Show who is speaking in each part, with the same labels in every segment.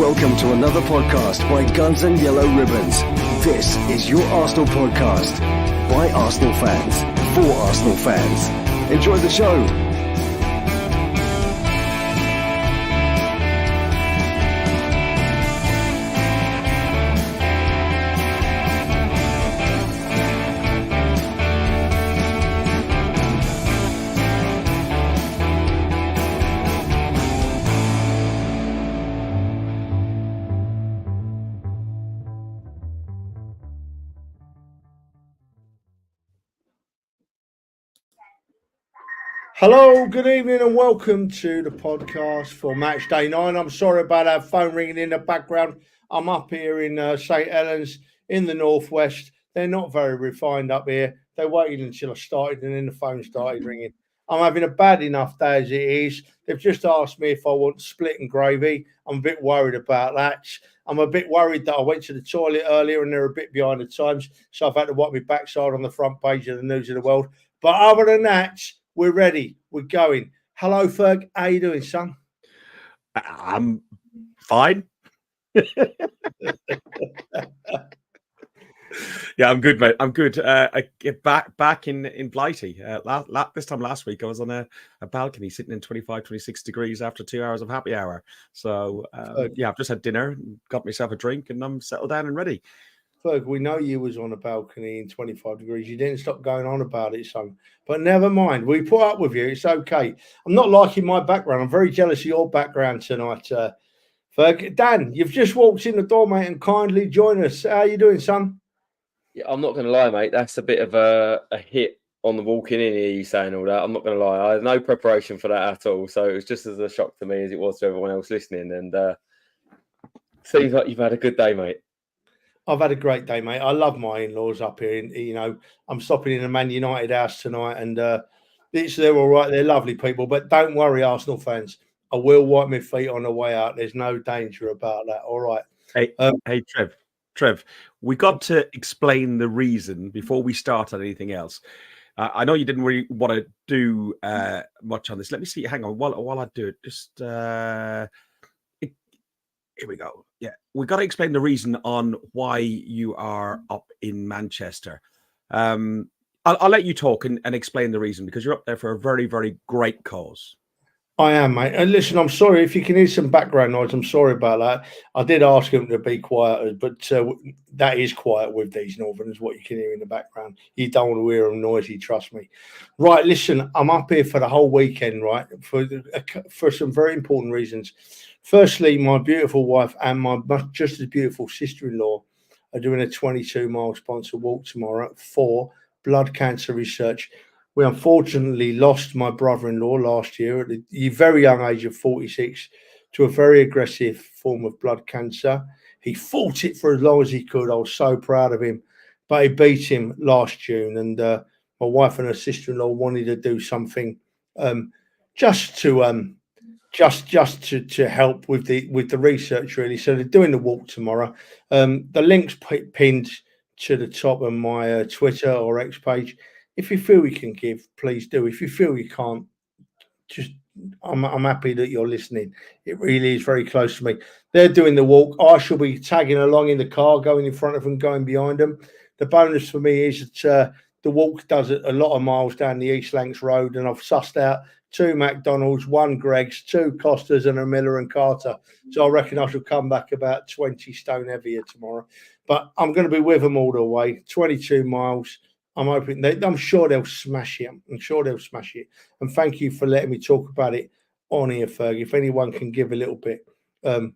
Speaker 1: Welcome to another podcast by Guns and Yellow Ribbons. This is your Arsenal podcast by Arsenal fans for Arsenal fans. Enjoy the show.
Speaker 2: Hello, good evening and welcome to the podcast for match day 9. I'm sorry about our phone ringing in the background. I'm up here in St Helens in the northwest. They're not very refined up here. They waited until I started and then the phone started ringing. I'm having a bad enough day as it is. They've just asked me if I want split and gravy. I'm a bit worried about that. I'm a bit worried that I went to the toilet earlier and they're a bit behind the times. So I've had to wipe my backside on the front page of the News of the World. But other than that, we're ready. We're going. Hello, Ferg. How you doing, son?
Speaker 3: I'm fine. Yeah, I'm good, mate. I'm good. I get back in Blighty. This time last week, I was on a balcony sitting in 25, 26 degrees after 2 hours of happy hour. So, yeah, I've just had dinner, got myself a drink, and I'm settled down and ready.
Speaker 2: Ferg, we know you was on a balcony in 25 degrees. You didn't stop going on about it, son. But never mind. We put up with you. It's okay. I'm not liking my background. I'm very jealous of your background tonight, Ferg. Dan, you've just walked in the door, mate, and kindly join us. How you doing, son?
Speaker 4: Yeah, I'm not going to lie, mate. That's a bit of a hit on the walking in here, you saying all that. I'm not going to lie. I had no preparation for that at all. So it was just as a shock to me as it was to everyone else listening. And seems like you've had a good day, mate.
Speaker 2: I've had a great day, mate. I love my in-laws up here. And, you know, I'm stopping in a Man United house tonight, and they're all right. They're lovely people. But don't worry, Arsenal fans. I will wipe my feet on the way out. There's no danger about that. All right.
Speaker 3: Hey, Trev, we got to explain the reason before we start on anything else. I know you didn't really want to do much on this. Let me see. Hang on. While I do it, just here we go. Yeah, we got to explain the reason on why you are up in Manchester. I'll let you talk and explain the reason, because you're up there for a very, very great cause.
Speaker 2: I am, mate. And listen, I'm sorry if you can hear some background noise. I'm sorry about that. I did ask him to be quiet, but that is quiet with these Northerners, what you can hear in the background. You don't want to hear them noisy, trust me. Right, listen, I'm up here for the whole weekend, right, for some very important reasons. Firstly, my beautiful wife and my just as beautiful sister-in-law are doing a 22-mile sponsored walk tomorrow for blood cancer research. We unfortunately lost my brother-in-law last year at the very young age of 46 to a very aggressive form of blood cancer. He fought it for as long as he could. I was so proud of him. But he beat him last June. And my wife and her sister-in-law wanted to do something just to help with the research, really. So they're doing the walk tomorrow. The link's pinned to the top of my Twitter or X page. If you feel you can give, please do. If you feel you can't, just I'm happy that you're listening. It really is very close to me. They're doing the walk. I shall be tagging along in the car, going in front of them, going behind them. The bonus for me is that the walk does a lot of miles down the East Lancs Road, and I've sussed out 2 McDonald's, 1 Greggs, 2 Costas, and a Miller and Carter. So I reckon I shall come back about 20 stone heavier tomorrow. But I'm going to be with them all the way. 22 miles. I'm hoping I'm sure they'll smash it. I'm sure they'll smash it. And thank you for letting me talk about it on here, Ferg. If anyone can give a little bit, we'll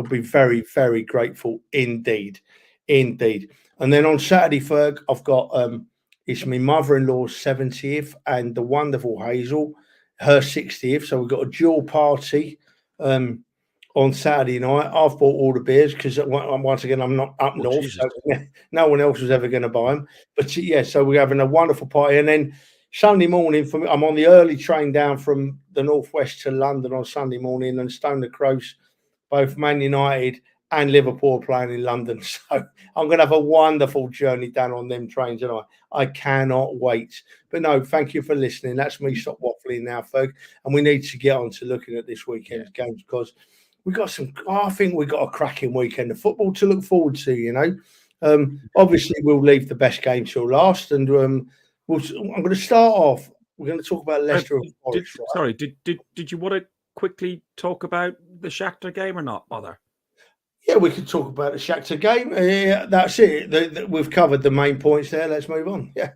Speaker 2: be very, very grateful indeed. Indeed. And then on Saturday, Ferg, I've got it's my mother-in-law's 70th and the wonderful Hazel, her 60th. So we've got a dual party on Saturday night. I've bought all the beers because once again, I'm not up north, so no one else was ever going to buy them. But yeah, so we're having a wonderful party. And then Sunday morning, I'm on the early train down from the northwest to London on Sunday morning, and Stone the Crows, both Man United and Liverpool playing in London. So I'm going to have a wonderful journey down on them trains, and I cannot wait. But no, thank you for listening. That's me stop waffling now, Ferg. And we need to get on to looking at this weekend's games, because I think we got a cracking weekend of football to look forward to. You know, obviously we'll leave the best game till last, and I'm going to start off. We're going to talk about Leicester and Forest. Right?
Speaker 3: Sorry, did you want to quickly talk about the Shakhtar game or not? Bother.
Speaker 2: Yeah, we could talk about the Shakhtar game. Yeah, that's it. We've covered the main points there. Let's move on. Yeah.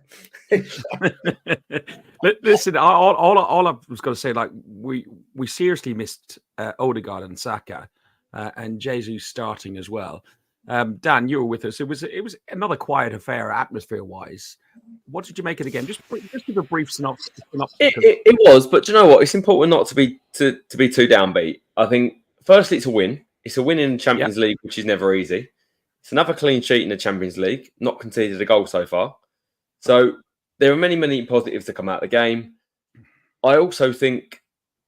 Speaker 3: Listen, all I was going to say, like we seriously missed Odegaard and Saka, and Jesus starting as well. Dan, you were with us. It was another quiet affair, atmosphere wise. What did you make it again? Just give a brief synopsis.
Speaker 4: It was, but do you know what? It's important not to be too downbeat. I think firstly, it's a win. It's a win in the Champions League, which is never easy. It's another clean sheet in the Champions League, not conceded a goal so far. So there are many positives to come out of the game. I also think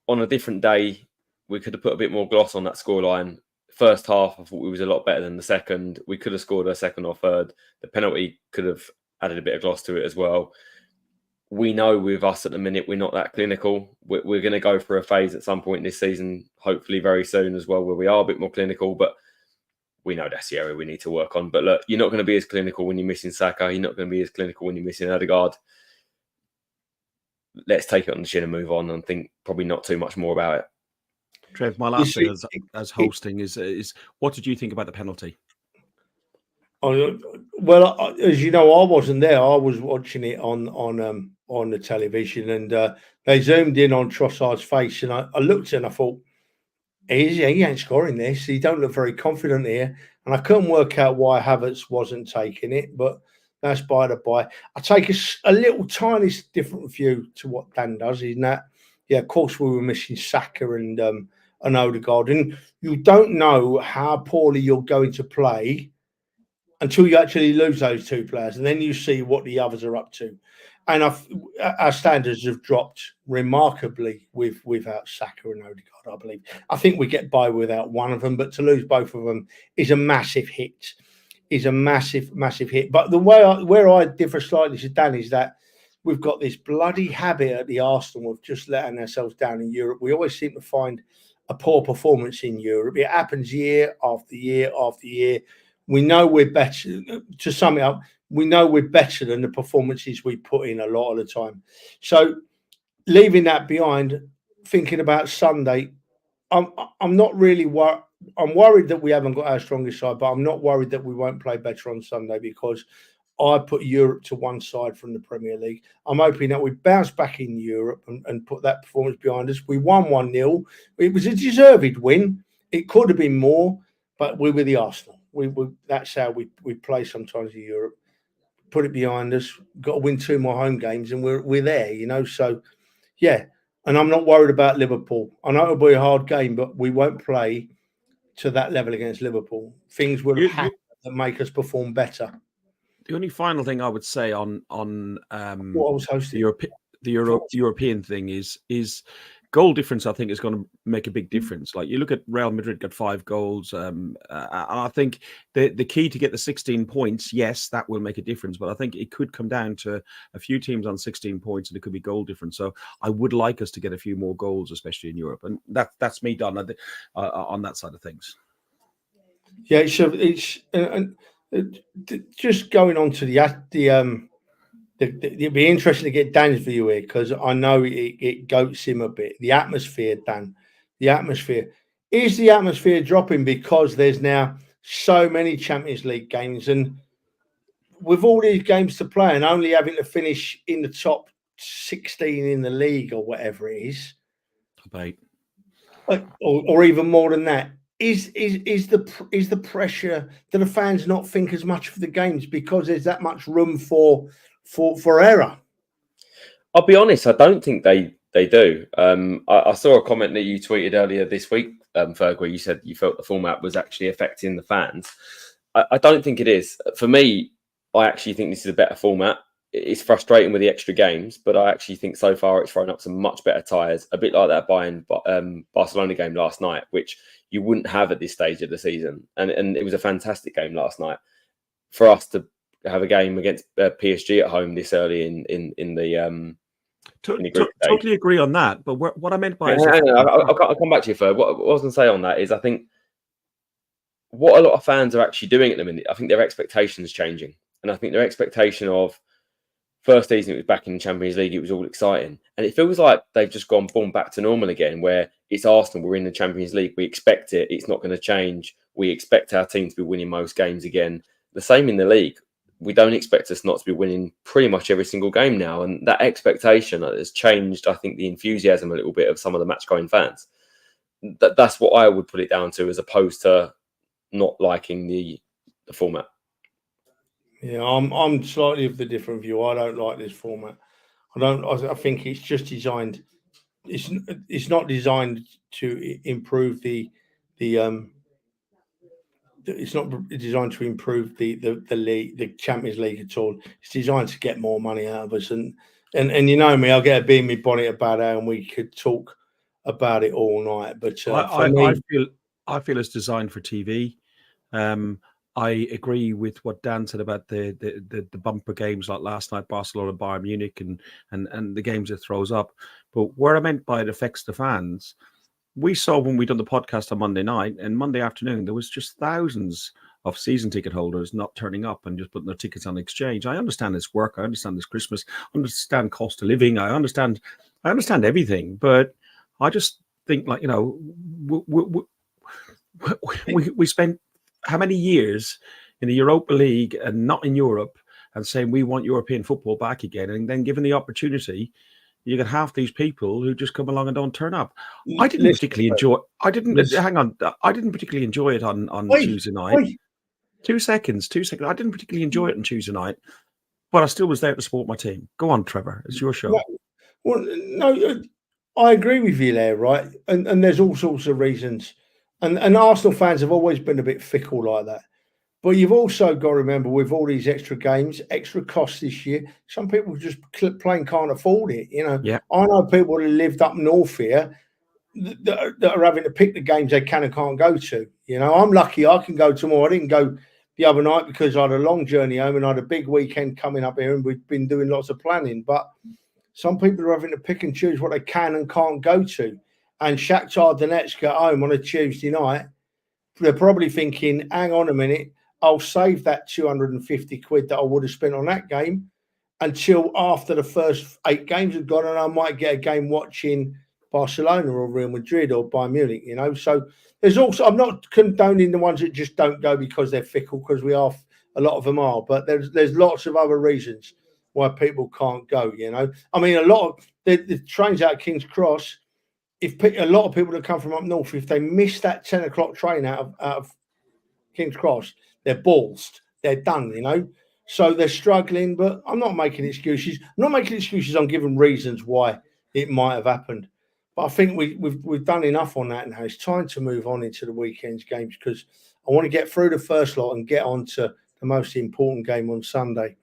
Speaker 4: on a different day, we could have put a bit more gloss on that scoreline. First half, I thought we was a lot better than the second. We could have scored a second or third. The penalty could have added a bit of gloss to it as well. We know with us at the minute, we're not that clinical. We're going to go through a phase at some point this season, hopefully very soon as well, where we are a bit more clinical. But we know that's the area we need to work on. But look, you're not going to be as clinical when you're missing Saka. You're not going to be as clinical when you're missing Odegaard. Let's take it on the chin and move on and think probably not too much more about it.
Speaker 3: Trev, my last thing as hosting is what did you think about the penalty?
Speaker 2: Well, as you know, I wasn't there. I was watching it on the television, and they zoomed in on Trossard's face, and I looked and I thought, he ain't scoring this. He don't look very confident here, and I couldn't work out why Havertz wasn't taking it, but that's by the by. I take a little tiny different view to what Dan does. In that, yeah, of course we were missing Saka and Odegaard, and you don't know how poorly you're going to play until you actually lose those two players, and then you see what the others are up to. And our standards have dropped remarkably without Saka and Odegaard, I believe. I think we get by without one of them, but to lose both of them is a massive hit. Is a massive hit. But the where I differ slightly to Dan is that we've got this bloody habit at the Arsenal of just letting ourselves down in Europe. We always seem to find a poor performance in Europe. It happens year after year after year. We know we're better. To sum it up, we know we're better than the performances we put in a lot of the time. So leaving that behind, thinking about Sunday, I'm not really worried. I'm worried that we haven't got our strongest side, but I'm not worried that we won't play better on Sunday because I put Europe to one side from the Premier League. I'm hoping that we bounce back in Europe and put that performance behind us. We won 1-0. It was a deserved win. It could have been more, but we were the Arsenal. That's how we play sometimes in Europe. Put it behind us. Got to win 2 more home games, and we're there, you know. So, yeah. And I'm not worried about Liverpool. I know it'll be a hard game, but we won't play to that level against Liverpool. Things will happen that make us perform better.
Speaker 3: The only final thing I would say on
Speaker 2: what I was hosting
Speaker 3: the European thing is goal difference. I think is going to make a big difference. Like you look at Real Madrid got 5 goals. I think the key to get the 16 points, yes, that will make a difference. But I think it could come down to a few teams on 16 points, and it could be goal difference. So I would like us to get a few more goals, especially in Europe, and that's me done on that side of things.
Speaker 2: Yeah, it's just going on to it'd be interesting to get Dan's view here because I know it goats him a bit. The atmosphere, Dan, the atmosphere. Is the atmosphere dropping because there's now so many Champions League games and with all these games to play and only having to finish in the top 16 in the league or whatever it is, or even more than that, is the pressure that the fans not think as much of the games because there's that much room for error?
Speaker 4: I'll be honest, I don't think they do. I saw a comment that you tweeted earlier this week, Ferg, where you said you felt the format was actually affecting the fans. I don't think it is. For me, I actually think this is a better format. It's frustrating with the extra games, but I actually think so far it's thrown up some much better ties, a bit like that Bayern Barcelona game last night, which you wouldn't have at this stage of the season. And it was a fantastic game last night. For us to have a game against PSG at home this early in
Speaker 3: Totally agree on that. But what I meant by
Speaker 4: I'll come back to you, Ferg. What I was going to say on that is I think what a lot of fans are actually doing at the minute, I think their expectations changing. And I think their expectation of first season, it was back in the Champions League, it was all exciting. And it feels like they've just gone back to normal again, where it's Arsenal, we're in the Champions League, we expect it, it's not going to change. We expect our team to be winning most games again. The same in the league. We don't expect us not to be winning pretty much every single game now. And that expectation has changed, I think, the enthusiasm a little bit of some of the match-going fans. That's what I would put it down to, as opposed to not liking the format.
Speaker 2: Yeah, I'm slightly of the different view. I don't like this format. I think it's just designed. It's not designed to improve the it's not designed to improve the league, the Champions League at all. It's designed to get more money out of us. And you know me, I'll get a bee in my bonnet about it, and we could talk about it all night. But
Speaker 3: I feel it's designed for TV. I agree with what Dan said about the bumper games like last night, Barcelona, Bayern Munich, and the games it throws up. But where I meant by it affects the fans, we saw when we done the podcast on Monday night and Monday afternoon, there was just thousands of season ticket holders not turning up and just putting their tickets on exchange. I understand this work. I understand this Christmas. I understand cost of living. I understand everything. But I just think, like, you know, we spent how many years in the Europa League and not in Europe, and saying we want European football back again, and then given the opportunity, you get half these people who just come along and don't turn up. I didn't particularly enjoy. I didn't particularly enjoy it on Tuesday night. Wait. Two seconds. I didn't particularly enjoy it on Tuesday night, but I still was there to support my team. Go on, Trevor. It's your show.
Speaker 2: No, I agree with you there, right? And there's all sorts of reasons. And Arsenal fans have always been a bit fickle like that. But you've also got to remember, with all these extra games, extra costs this year, some people just plain can't afford it. You know,
Speaker 3: yeah.
Speaker 2: I know people who lived up north here that are having to pick the games they can and can't go to. You know, I'm lucky I can go tomorrow. I didn't go the other night because I had a long journey home and I had a big weekend coming up here, and we've been doing lots of planning. But some people are having to pick and choose what they can and can't go to. And Shakhtar Donetsk at home on a Tuesday night, they're probably thinking, hang on a minute, I'll save that 250 quid that I would have spent on that game until after the first 8 games have gone, and I might get a game watching Barcelona or Real Madrid or Bayern Munich, you know. So there's also, I'm not condoning the ones that just don't go because they're fickle, because a lot of them are, but there's lots of other reasons why people can't go, you know. I mean, a lot of the trains out of King's Cross, a lot of people that come from up north, if they miss that 10 o'clock train out of King's Cross, they're ballsed. They're done, you know. So they're struggling, but I'm not making excuses. I'm giving reasons why it might have happened. But I think we've done enough on that now. It's time to move on into the weekend's games, because I want to get through the first lot and get on to the most important game on Sunday.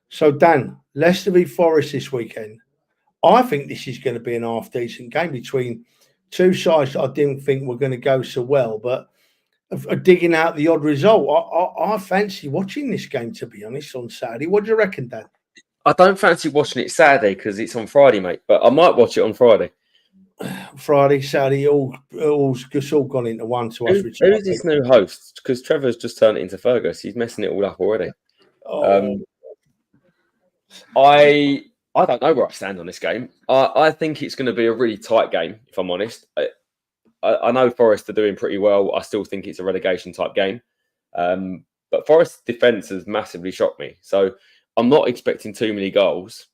Speaker 2: So, Dan, Leicester v Forest this weekend. I think this is going to be an half-decent game between two sides that I didn't think were going to go so well, but are digging out the odd result. I fancy watching this game, to be honest, on Saturday. What do you reckon, Dan?
Speaker 4: I don't fancy watching it Saturday because it's on Friday, mate, but I might watch it on Friday.
Speaker 2: Friday, Saturday, it's all gone into one to us.
Speaker 4: Who's this new host? Because Trevor's just turned it into Fergus. He's messing it all up already. I don't know where I stand on this game. I think it's going to be a really tight game, if I'm honest. I know Forest are doing pretty well. I still think it's a relegation type game. But Forest's defence has massively shocked me. So I'm not expecting too many goals.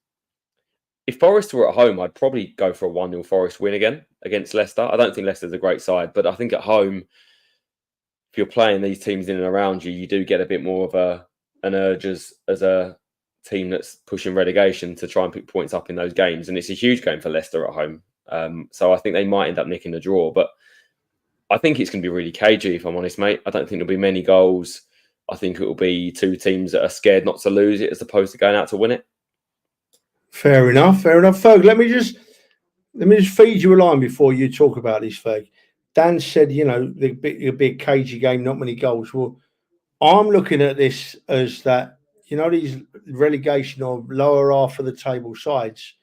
Speaker 4: If Forest were at home, I'd probably go for a 1-0 Forest win again against Leicester. I don't think Leicester's a great side, but I think at home, if you're playing these teams in and around you, you do get a bit more of an urge as a team that's pushing relegation to try and pick points up in those games. And it's a huge game for Leicester at home. So I think they might end up nicking the draw, but I think it's going to be really cagey, if I'm honest, mate. I don't think there'll be many goals. I think it will be two teams that are scared not to lose it as opposed to going out to win it.
Speaker 2: Fair enough. Ferg, let me just feed you a line before you talk about this, Ferg. Dan said, you know, it'll be a cagey game, not many goals. Well, I'm looking at this as that, you know, these relegation or lower half of the table sides,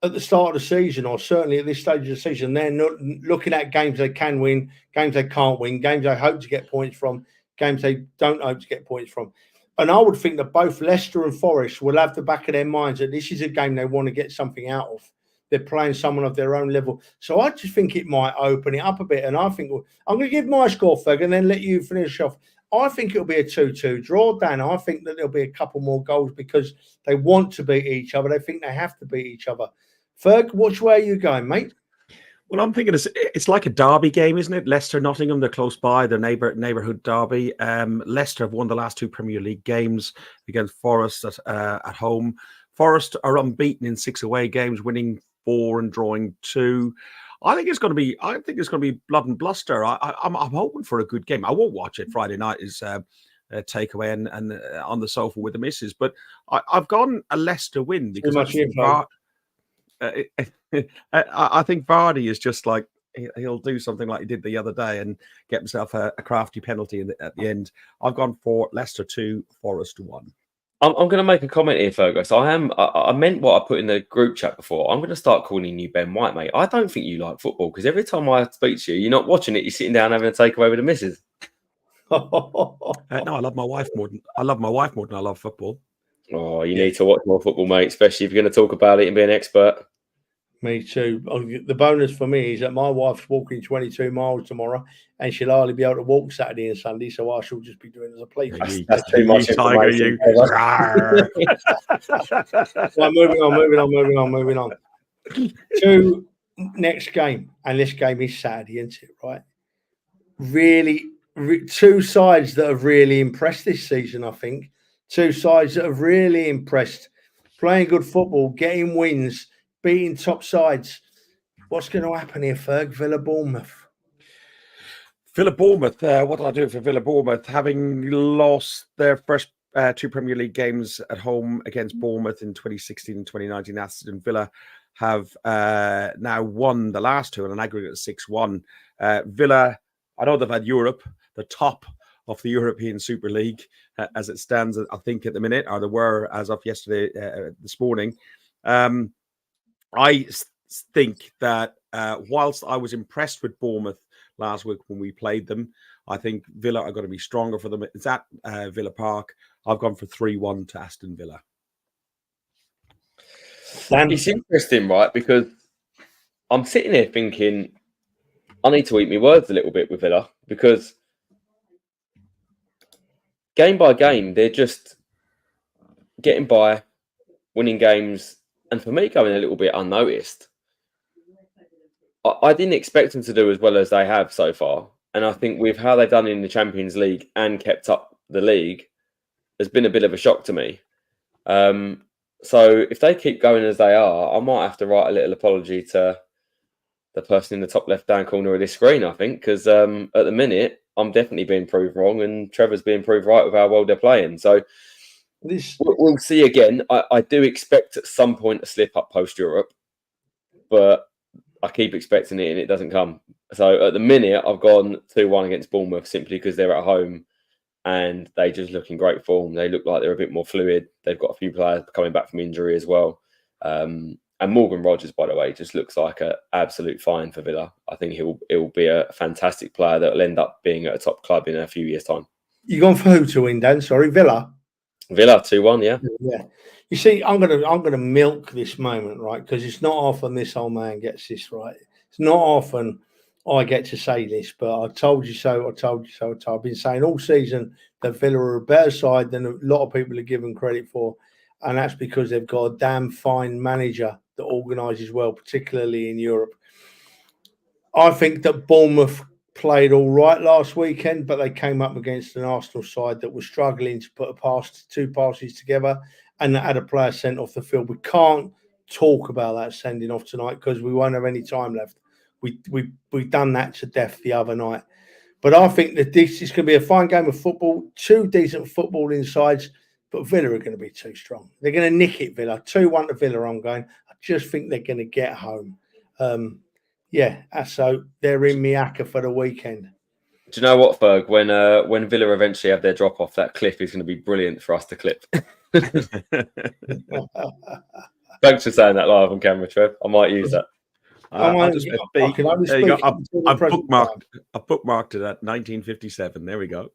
Speaker 2: at the start of the season, or certainly at this stage of the season, they're not looking at games they can win, games they can't win, games they hope to get points from, games they don't hope to get points from. And I would think that both Leicester and Forest will have the back of their minds that this is a game they want to get something out of. They're playing someone of their own level. So I just think it might open it up a bit. And I think I'm going to give my score, Ferg, and then let you finish off. I think it'll be a 2-2 draw, Dan. I think that there'll be a couple more goals because they want to beat each other. They think they have to beat each other. Ferg, which way are you going, mate?
Speaker 3: Well, I'm thinking it's like a derby game, isn't it? Leicester, Nottingham, they're close by. They're neighbourhood derby. Leicester have won the last 2 Premier League games against Forest at home. Forest are unbeaten in 6 away games, winning 4 and drawing 2. I think it's going to be blood and bluster. I'm hoping for a good game. I won't watch it. Friday night is takeaway and on the sofa with the missus. But I've gone a Leicester win because I think Vardy is just like he'll do something like he did the other day and get himself a crafty penalty at the end. I've gone for Leicester 2, Forest 1.
Speaker 4: I'm going to make a comment here, Fergus. I meant what I put in the group chat before. I'm going to start calling you Ben White, mate. I don't think you like football because every time I speak to you, you're not watching it. You're sitting down having a takeaway with the missus.
Speaker 3: No, I love my wife more than I love football.
Speaker 4: Oh, you need to watch more football, mate, especially if you're going to talk about it and be an expert.
Speaker 2: Me too. The bonus for me is that my wife's walking 22 miles tomorrow and she'll hardly be able to walk Saturday and Sunday, so I shall just be doing as a play.
Speaker 4: That's too much information.
Speaker 2: Right, moving on. To next game, and this game is Saturday, isn't it, right? Really, 2 sides that have really impressed this season, I think. 2 sides that have really impressed, playing good football, getting wins, beating top sides. What's going to happen here, Ferg? Villa Bournemouth.
Speaker 3: What did I do for Villa Bournemouth? Having lost their first 2 Premier League games at home against Bournemouth in 2016 and 2019, Aston Villa have now won the last 2 on an aggregate of 6-1. Villa, I know they've had Europe, the top of the European Super League as it stands, I think, at the minute, or they were as of yesterday, this morning. I think that whilst I was impressed with Bournemouth last week when we played them, I think Villa are going to be stronger for them. It's at Villa Park. I've gone for 3-1 to Aston Villa.
Speaker 4: It's interesting, right? Because I'm sitting here thinking I need to eat my words a little bit with Villa because game by game, they're just getting by, winning games, and for me, going a little bit unnoticed. I didn't expect them to do as well as they have so far. And I think with how they've done in the Champions League and kept up the league, has been a bit of a shock to me. So if they keep going as they are, I might have to write a little apology to the person in the top left-hand corner of this screen, I think, because at the minute, I'm definitely being proved wrong and Trevor's being proved right with how well they're playing. So we'll see again. I do expect at some point a slip up post-Europe, but I keep expecting it and it doesn't come. So at the minute, I've gone 2-1 against Bournemouth simply because they're at home and they just look in great form. They look like they're a bit more fluid. They've got a few players coming back from injury as well. And Morgan Rogers, by the way, just looks like an absolute find for Villa. I think he'll be a fantastic player that will end up being at a top club in a few years' time.
Speaker 2: You gone for who to win, Dan? Sorry, Villa.
Speaker 4: Villa 2-1, yeah.
Speaker 2: Yeah. You see, I'm gonna milk this moment, right? Because it's not often this old man gets this right. It's not often I get to say this, but I told you so. I've been saying all season that Villa are a better side than a lot of people are given credit for, and that's because they've got a damn fine manager that organises well, particularly in Europe. I think that Bournemouth played all right last weekend, but they came up against an Arsenal side that was struggling to put two passes together and that had a player sent off the field. We can't talk about that sending off tonight because we won't have any time left. We've done that to death the other night. But I think that this is going to be a fine game of football, 2 decent footballing sides, but Villa are going to be too strong. They're going to nick it, Villa. 2-1 to Villa, I'm going. I just think they're going to get home. So they're in Miyaka for the weekend.
Speaker 4: Do you know what, Ferg? When Villa eventually have their drop off, that clip is going to be brilliant for us to clip. Thanks for saying that live on camera, Trev. I might use that.
Speaker 3: I'll just put B.
Speaker 2: I can only
Speaker 3: There you go.
Speaker 2: speak until the
Speaker 3: I've
Speaker 2: present
Speaker 3: bookmarked it at 1957. There we go.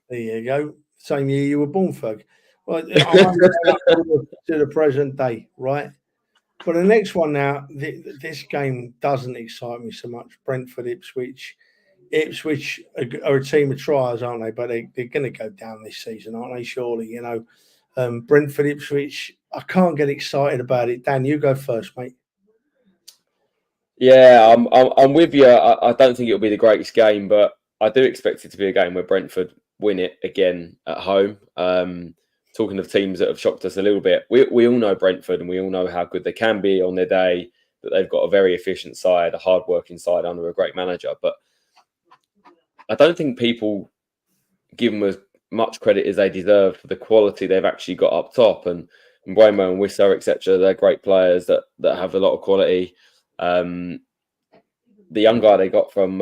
Speaker 2: There you go. Same year you were born, Ferg. Well, I'm only going up to the present day, right? But the next one now, this game doesn't excite me so much. Brentford, Ipswich. Ipswich are a team of trials, aren't they? But they're going to go down this season, aren't they? Surely, you know. Brentford, Ipswich. I can't get excited about it. Dan, you go first, mate.
Speaker 4: Yeah, I'm with you. I don't think it'll be the greatest game, but I do expect it to be a game where Brentford win it again at home. Talking of teams that have shocked us a little bit, we all know Brentford and we all know how good they can be on their day, that they've got a very efficient side, a hard-working side under a great manager. But I don't think people give them as much credit as they deserve for the quality they've actually got up top. And Mbeumo and Wissa, etc., they're great players that have a lot of quality. The young guy they got from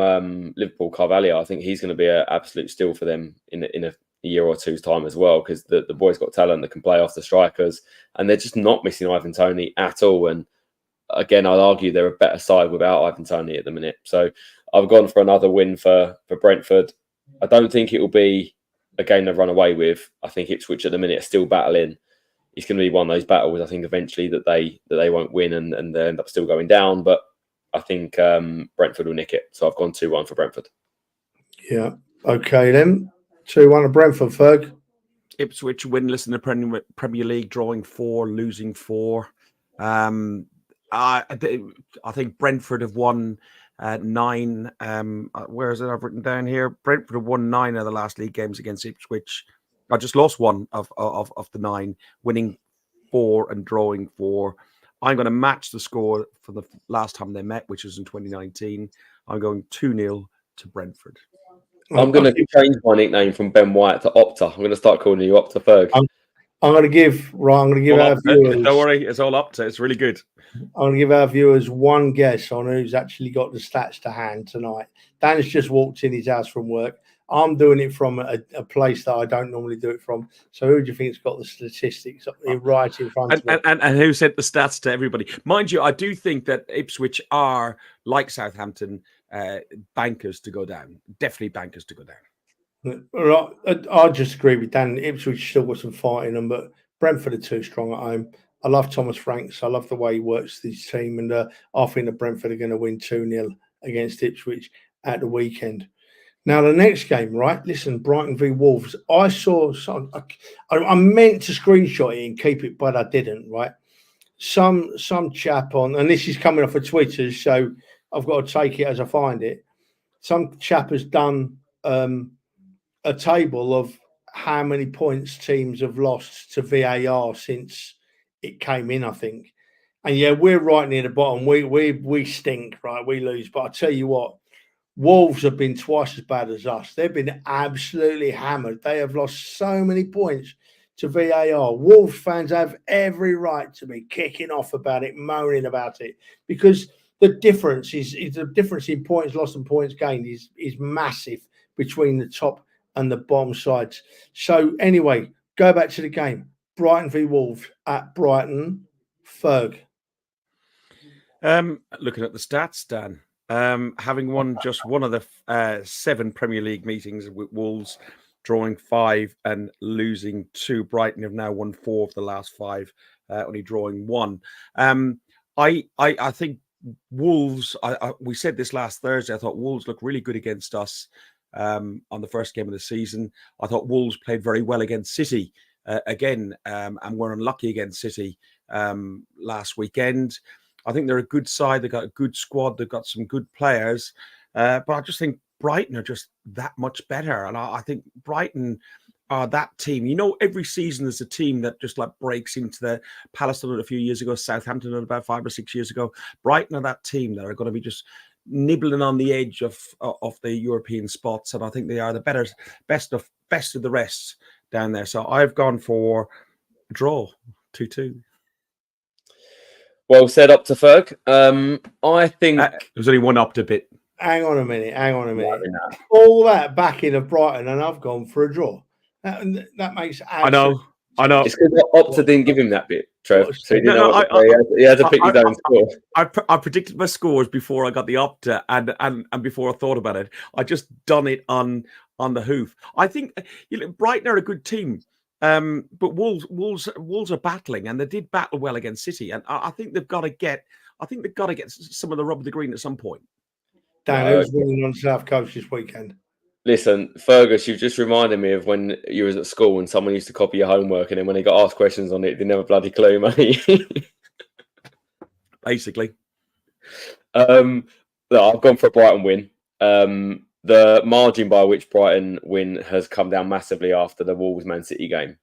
Speaker 4: Liverpool, Carvalho, I think he's going to be an absolute steal for them in a year or two's time as well, because the boy's got talent that can play off the strikers, and they're just not missing Ivan Toney at all. And again, I'd argue they're a better side without Ivan Toney at the minute. So I've gone for another win for Brentford. I don't think it will be a game they run away with. I think Ipswich at the minute are still battling. It's going to be one of those battles, I think, eventually that they won't win and they end up still going down. But I think Brentford will nick it. So I've gone 2-1 for Brentford.
Speaker 2: Yeah. Okay, then. 2-1 to Brentford, Ferg.
Speaker 3: Ipswich winless in the Premier League, drawing 4, losing 4. I think Brentford have won 9. Where is it? I've written down here. Brentford have won 9 of the last league games against Ipswich. I just lost 1 of the 9, winning 4 and drawing 4. I'm going to match the score for the last time they met, which was in 2019. I'm going 2-0 to Brentford.
Speaker 4: I'm going to change my nickname from Ben White to Opta. I'm going to start calling you Opta Ferg.
Speaker 2: I'm going to give our viewers.
Speaker 3: Don't worry, it's all Opta. It's really good.
Speaker 2: I'm going to give our viewers one guess on who's actually got the stats to hand tonight. Dan's just walked in his house from work. I'm doing it from a place that I don't normally do it from. So who do you think's got the statistics right in front of me?
Speaker 3: And who sent the stats to everybody? Mind you, I do think that Ipswich are, like Southampton, bankers to go down. Definitely bankers to go down.
Speaker 2: Right. I just agree with Dan. Ipswich still got some fight in them, but Brentford are too strong at home. I love Thomas Franks. I love the way he works this team. And I think that Brentford are going to win 2-0 against Ipswich at the weekend. Now, the next game, right? Listen, Brighton v Wolves. I saw some. I meant to screenshot it and keep it, but I didn't, right? Some chap on, and this is coming off of Twitter, so I've got to take it as I find it. Some chap has done a table of how many points teams have lost to VAR since it came in, I think. And yeah, we're right near the bottom. We stink, right? We lose. But I tell you what, Wolves have been twice as bad as us. They've been absolutely hammered. They have lost so many points to VAR. Wolves fans have every right to be kicking off about it, moaning about it, because the difference is the difference in points lost and points gained is massive between the top and the bottom sides. So anyway, go back to the game. Brighton v Wolves at Brighton. Ferg.
Speaker 3: Looking at the stats, Dan. Having won just one of the 7 Premier League meetings with Wolves, drawing 5 and losing 2. Brighton have now won 4 of the last 5, only drawing 1. I think Wolves. We said this last Thursday. I thought Wolves looked really good against us on the first game of the season. I thought Wolves played very well against City again, and were unlucky against City last weekend. I think they're a good side. They've got a good squad. They've got some good players. But I just think Brighton are just that much better. And I think Brighton are that team. You know, every season there's a team that just like breaks into the Palace done it a few years ago, Southampton done it about 5 or 6 years ago. Brighton are that team that are going to be just nibbling on the edge of the European spots. And I think they are the best of the rest down there. So I've gone for a draw, 2-2.
Speaker 4: Well said, up to Ferg. I think
Speaker 3: there's only one up to bit.
Speaker 2: Hang on a minute. All that backing of Brighton, and I've gone for a draw. That makes.
Speaker 3: I know. I know.
Speaker 4: It's because Opta didn't give him that bit, Trev. So he didn't know what to play. He had to pick his own score.
Speaker 3: I predicted my scores before I got the Opta and before I thought about it. I just done it on the hoof. I think Brighton are a good team, but Wolves are battling, and they did battle well against City, and I think they've got to get. I think they've got to get some of the rub of the green at some point.
Speaker 2: Dan, who's winning on South Coast this weekend?
Speaker 4: Listen, Fergus, you've just reminded me of when you was at school and someone used to copy your homework, and then when they got asked questions on it, they didn't have a bloody clue, mate.
Speaker 3: Basically.
Speaker 4: Look, I've gone for a Brighton win. The margin by which Brighton win has come down massively after the Wolves-Man City game.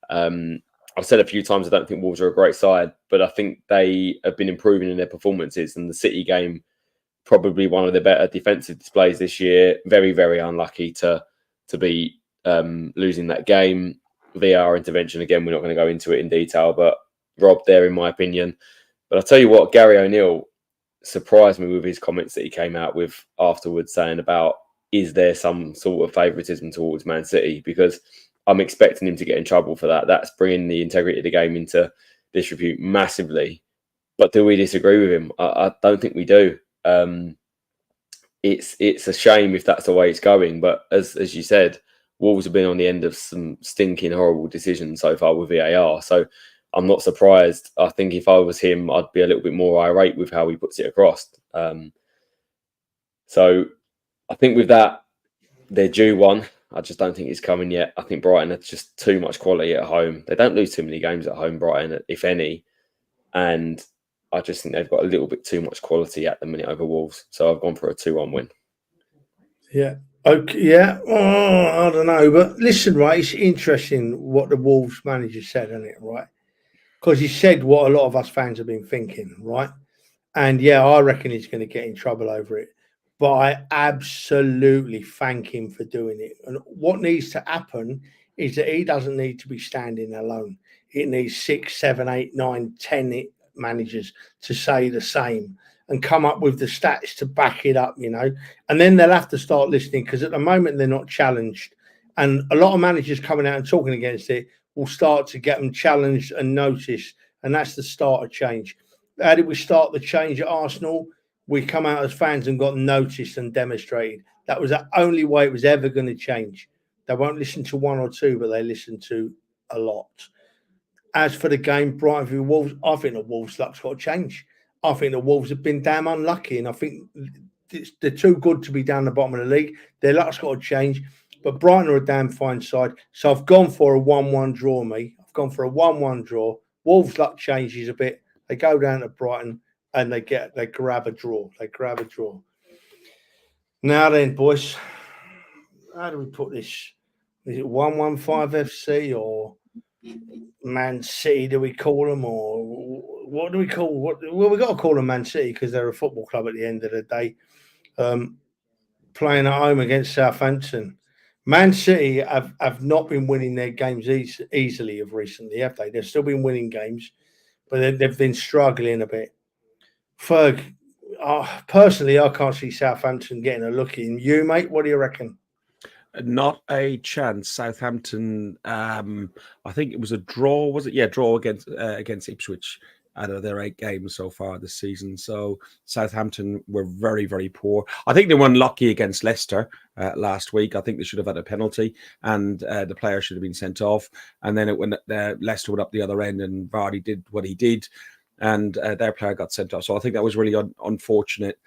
Speaker 4: I've said a few times I don't think Wolves are a great side, but I think they have been improving in their performances, and the City game probably one of the better defensive displays this year. Very, very unlucky to be losing that game. VAR intervention, again, we're not going to go into it in detail, but robbed there, in my opinion. But I'll tell you what, Gary O'Neill surprised me with his comments that he came out with afterwards, saying about, is there some sort of favouritism towards Man City? Because I'm expecting him to get in trouble for that. That's bringing the integrity of the game into disrepute massively. But do we disagree with him? I don't think we do. It's a shame if that's the way it's going, but as you said, Wolves have been on the end of some stinking horrible decisions so far with VAR, so I'm not surprised. I think if I was him, I'd be a little bit more irate with how he puts it across. So I think with that, they're due one. I just don't think it's coming yet. I think Brighton have just too much quality at home. They don't lose too many games at home, Brighton, if any, and I just think they've got a little bit too much quality at the minute over Wolves. So I've gone for a 2-1 win.
Speaker 2: Yeah. Okay. Yeah. Oh, I don't know. But listen, right, it's interesting what the Wolves manager said, isn't it, right? Because he said what a lot of us fans have been thinking, right? And yeah, I reckon he's going to get in trouble over it. But I absolutely thank him for doing it. And what needs to happen is that he doesn't need to be standing alone. It needs 6, 7, 8, 9, 10 managers to say the same and come up with the stats to back it up, you know. And then they'll have to start listening, because at the moment they're not challenged. And a lot of managers coming out and talking against it will start to get them challenged and noticed. And that's the start of change. How did we start the change at Arsenal? We come out as fans and got noticed and demonstrated. That was the only way it was ever going to change. They won't listen to one or two, but they listen to a lot. As for the game, Brighton v Wolves, I think the Wolves' luck's got to change. I think the Wolves have been damn unlucky, and I think they're too good to be down the bottom of the league. Their luck's got to change. But Brighton are a damn fine side. So I've gone for a 1-1 draw, me. I've gone for a 1-1 draw. Wolves' luck changes a bit. They go down to Brighton and they grab a draw. They grab a draw. Now then, boys, how do we put this? Is it 115 FC or Man City, do we call them, or what do we call? Well, we've got to call them Man City because they're a football club at the end of the day, playing at home against Southampton. Man City have not been winning their games easily of recently, have they? They've still been winning games, but they've been struggling a bit. Ferg, personally, I can't see Southampton getting a look in. You, mate, what do you reckon?
Speaker 3: Not a chance. Southampton, I think it was a draw, was it? Yeah, draw against Ipswich out of their 8 games so far this season. So Southampton were very, very poor. I think they were unlucky against Leicester last week. I think they should have had a penalty and the player should have been sent off. And then when Leicester went up the other end and Vardy did what he did and their player got sent off. So I think that was really unfortunate.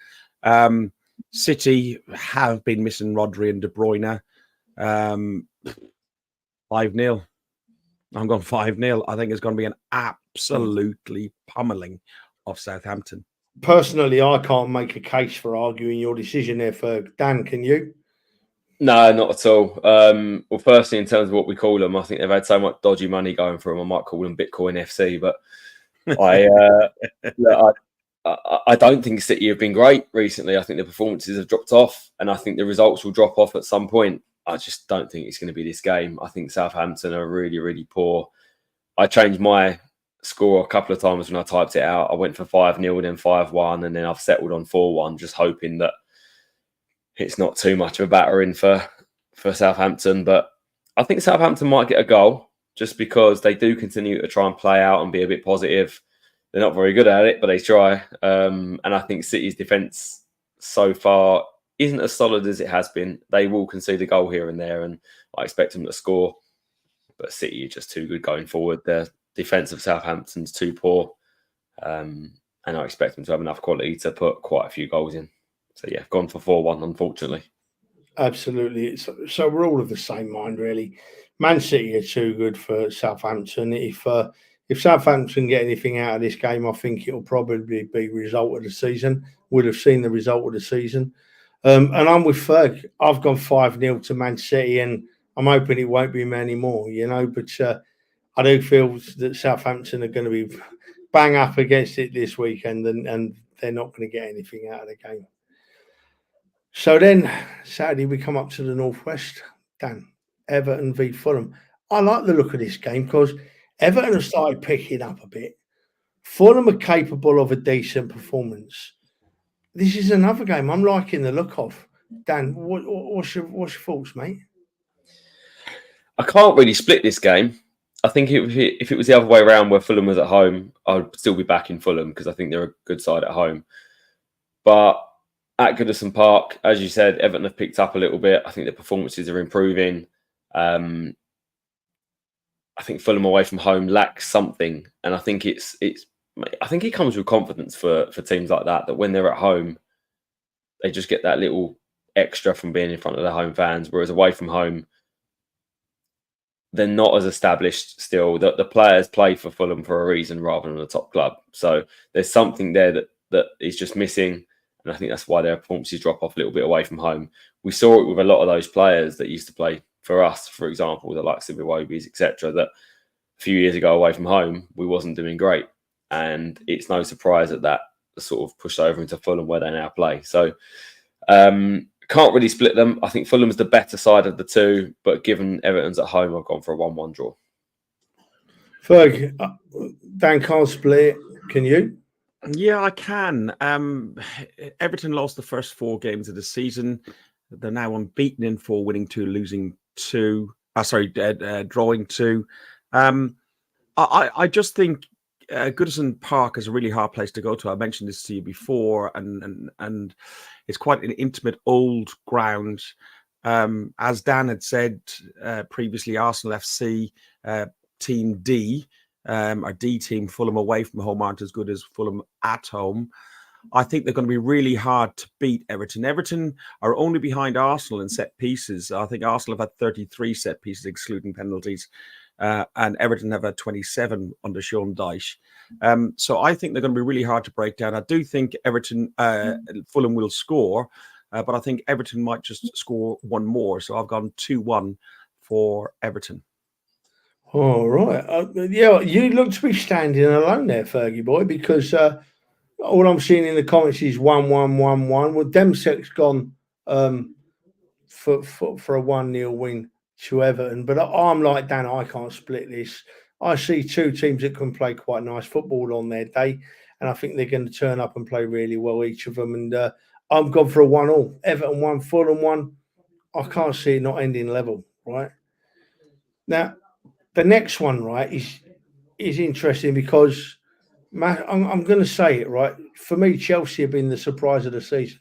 Speaker 3: City have been missing Rodri and De Bruyne. 5-0. I'm going 5-0. I think it's going to be an absolutely pummeling of Southampton.
Speaker 2: Personally, I can't make a case for arguing your decision there, Ferg. Dan, can you?
Speaker 4: No, not at all. Well, firstly, in terms of what we call them, I think they've had so much dodgy money going for them. I might call them Bitcoin FC, but I don't think City have been great recently. I think the performances have dropped off, and I think the results will drop off at some point. I just don't think it's going to be this game. I think Southampton are really, really poor. I changed my score a couple of times when I typed it out. I went for 5-0, then 5-1, and then I've settled on 4-1, just hoping that it's not too much of a battering for Southampton. But I think Southampton might get a goal. just because they do continue to try and play out and be a bit positive. They're not very good at it, but they try. And I think City's defence so far isn't as solid as it has been. They will concede a goal here and there, and I expect them to score. But City are just too good going forward. Their defence of Southampton's too poor. And I expect them to have enough quality to put quite a few goals in. So, yeah, gone for 4-1, unfortunately.
Speaker 2: Absolutely. So we're all of the same mind, really. Man City are too good for Southampton. If Southampton get anything out of this game, I think it'll probably be result of the season. Would have seen the result of the season. And I'm with Ferg. I've gone 5-0 to Man City, and I'm hoping it won't be many more, But I do feel that Southampton are going to be bang up against it this weekend, and they're not going to get anything out of the game. So then Saturday we come up to the Northwest. Dan, Everton v Fulham. I like the look of this game because Everton have started picking up a bit. Fulham are capable of a decent performance. This is another game I'm liking the look of. Dan, what's your thoughts, mate?
Speaker 4: I can't really split this game. I think if it was the other way around where Fulham was at home, I'd still be backing Fulham because I think they're a good side at home. But at Goodison Park, as you said, Everton have picked up a little bit. I think the performances are improving. I think Fulham away from home lacks something, and I think I think it comes with confidence for teams like that when they're at home, they just get that little extra from being in front of their home fans. Whereas away from home, they're not as established still. The players play for Fulham for a reason rather than a top club. So there's something there that is just missing. And I think that's why their performances drop off a little bit away from home. We saw it with a lot of those players that used to play for us, for example, the likes of Iwobi's, etc., that a few years ago away from home, we wasn't doing great. And it's no surprise that sort of pushed over into Fulham where they now play. So can't really split them. I think Fulham's the better side of the two, but given Everton's at home, I've gone for a 1-1 draw.
Speaker 2: Ferg, Dan can't split. Can you?
Speaker 3: Yeah, I can. Everton lost the first 4 games of the season. They're now unbeaten in 4, winning 2, losing 2. Drawing 2. I just think Goodison Park is a really hard place to go to. I mentioned this to you before, and it's quite an intimate old ground. As Dan had said previously, Arsenal FC, Team D, our D team, Fulham away from home aren't as good as Fulham at home. I think they're going to be really hard to beat Everton. Everton are only behind Arsenal in set pieces. I think Arsenal have had 33 set pieces, excluding penalties, and Everton have had 27 under Sean Dyche. So I think they're going to be really hard to break down. I do think Fulham will score, but I think Everton might just score one more. So I've gone 2-1 for Everton.
Speaker 2: All right. Yeah, you look to be standing alone there, Fergie boy, because all I'm seeing in the comments is 1-1, 1-1. Well, Demsek's gone for a 1-0 win to Everton. But I'm like Dan, I can't split this. I see 2 teams that can play quite nice football on their day, and I think they're going to turn up and play really well, each of them. And I'm gone for a 1-1. Everton 1, Fulham 1. I can't see it not ending level, right? Now, the next one, right, is interesting because I'm going to say it, right. For me, Chelsea have been the surprise of the season.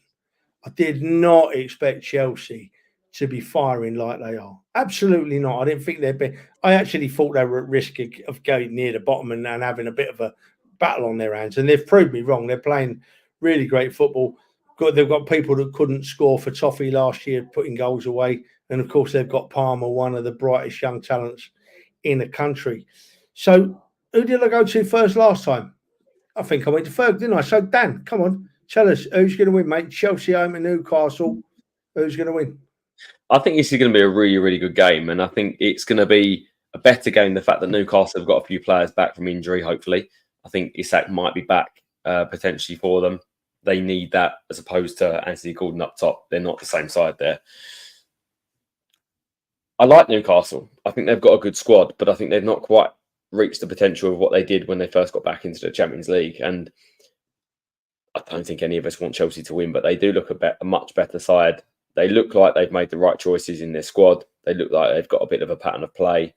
Speaker 2: I did not expect Chelsea to be firing like they are. Absolutely not. I didn't think they'd be. I actually thought they were at risk of going near the bottom and having a bit of a battle on their hands. And they've proved me wrong. They're playing really great football. They've got people that couldn't score for Toffee last year, putting goals away. And, of course, they've got Palmer, one of the brightest young talents in the country. So who did I go to first last time? I think I went to Ferg, didn't I? So, Dan, come on. Tell us who's going to win, mate. Chelsea home and Newcastle. Who's going to win?
Speaker 4: I think this is going to be a really, really good game. And I think it's going to be a better game. The fact that Newcastle have got a few players back from injury, hopefully. I think Isak might be back potentially for them. They need that as opposed to Anthony Gordon up top. They're not the same side there. I like Newcastle. I think they've got a good squad, but I think they've not quite reached the potential of what they did when they first got back into the Champions League. And I don't think any of us want Chelsea to win, but they do look a much better side. They look like they've made the right choices in their squad. They look like they've got a bit of a pattern of play.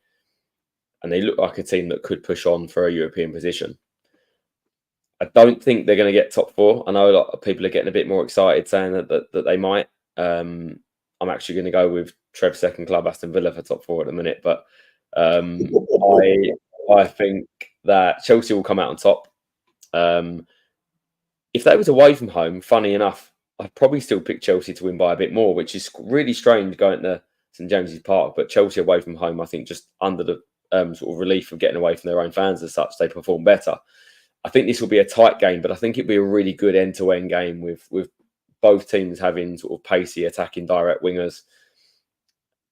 Speaker 4: and they look like a team that could push on for a European position. I don't think they're going to get top 4. I know a lot of people are getting a bit more excited saying that they might. I'm actually going to go with Trev's second club, Aston Villa, for top 4 at the minute. But I think that Chelsea will come out on top. If they was away from home, funny enough, I'd probably still pick Chelsea to win by a bit more, which is really strange going to St James's Park. But Chelsea away from home, I think, just under the sort of relief of getting away from their own fans as such, they perform better. I think this will be a tight game, but I think it'll be a really good end-to-end game with both teams having sort of pacey, attacking, direct wingers.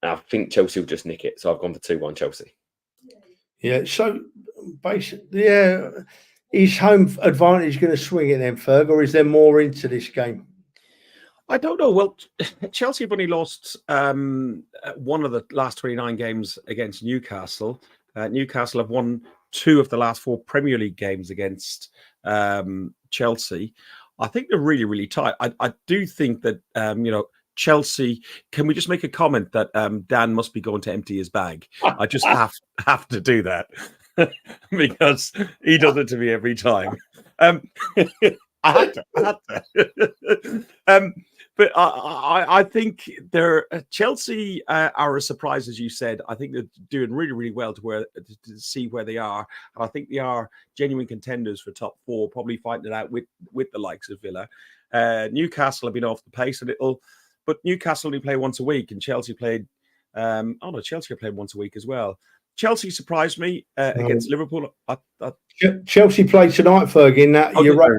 Speaker 4: And I think Chelsea will just nick it. So I've gone for 2-1 Chelsea.
Speaker 2: Yeah, so basically, is home advantage going to swing it then, Ferg, or is there more into this game?
Speaker 3: I don't know. Well, Chelsea have only lost one of the last 29 games against Newcastle. Newcastle have won 2 of the last 4 Premier League games against Chelsea. I think they're really, really tight. I do think that, Chelsea, can we just make a comment that Dan must be going to empty his bag? I just have to do that because he does it to me every time. I had to. But I think Chelsea are a surprise, as you said. I think they're doing really, really well to see where they are. And I think they are genuine contenders for top 4, probably fighting it out with the likes of Villa. Newcastle have been off the pace a little, but Newcastle only play once a week, and Chelsea played. Chelsea played once a week as well. Chelsea surprised me against Liverpool.
Speaker 2: Chelsea play tonight, Ferg. In that, you're right.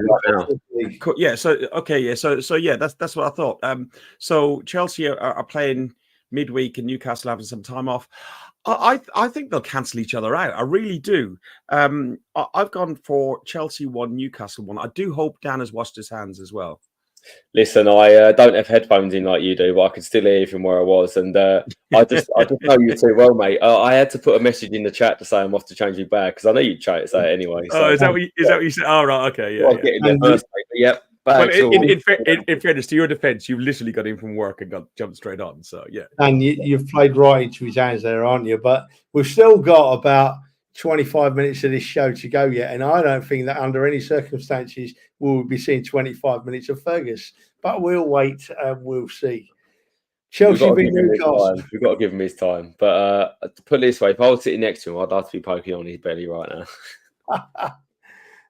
Speaker 3: Yeah. So that's what I thought. So Chelsea are playing midweek, and Newcastle having some time off. I think they'll cancel each other out. I really do. I've gone for Chelsea 1, Newcastle 1. I do hope Dan has washed his hands as well.
Speaker 4: Listen, I don't have headphones in like you do, but I could still hear you from where I was. And I just know you too well, mate. I had to put a message in the chat to say I'm off to change you back because I know you'd try to say it anyway. So.
Speaker 3: Oh, is that what you said? Oh, right, okay, yeah.
Speaker 4: Yep.
Speaker 3: But in fairness, to your defence, you literally got in from work and jumped straight on. So yeah,
Speaker 2: and you've played right into his hands there, aren't you? But we've still got about 25 minutes of this show to go yet, and I don't think that under any circumstances we'll be seeing 25 minutes of Fergus. But we'll wait and we'll see. Chelsea v Newcastle.
Speaker 4: We've got to give him his time. But to put it this way, if I was sitting next to him, I'd like to be poking on his belly right now.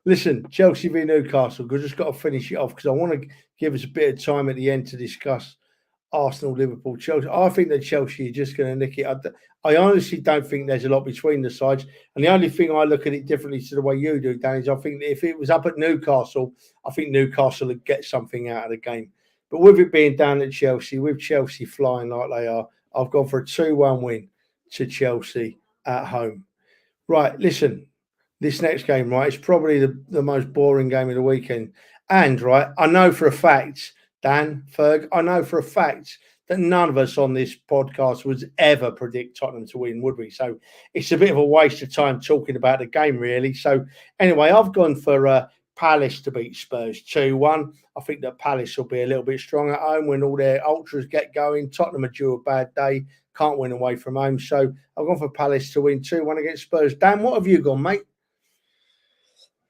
Speaker 2: Listen, Chelsea v Newcastle. We've just got to finish it off because I want to give us a bit of time at the end to discuss Arsenal, Liverpool, Chelsea. I think that Chelsea are just going to nick it. I honestly don't think there's a lot between the sides. And the only thing I look at it differently to the way you do, Dan, is I think that if it was up at Newcastle, I think Newcastle would get something out of the game. But with it being down at Chelsea, with Chelsea flying like they are, I've gone for a 2-1 win to Chelsea at home. Right, listen, this next game, right, it's probably the most boring game of the weekend. And, right, I know for a fact, Dan, Ferg, I know for a fact that none of us on this podcast would ever predict Tottenham to win, would we? So it's a bit of a waste of time talking about the game, really. So anyway, I've gone for Palace to beat Spurs 2-1. I think that Palace will be a little bit strong at home when all their ultras get going. Tottenham are due a bad day, can't win away from home. So I've gone for Palace to win 2-1 against Spurs. Dan, what have you gone, mate?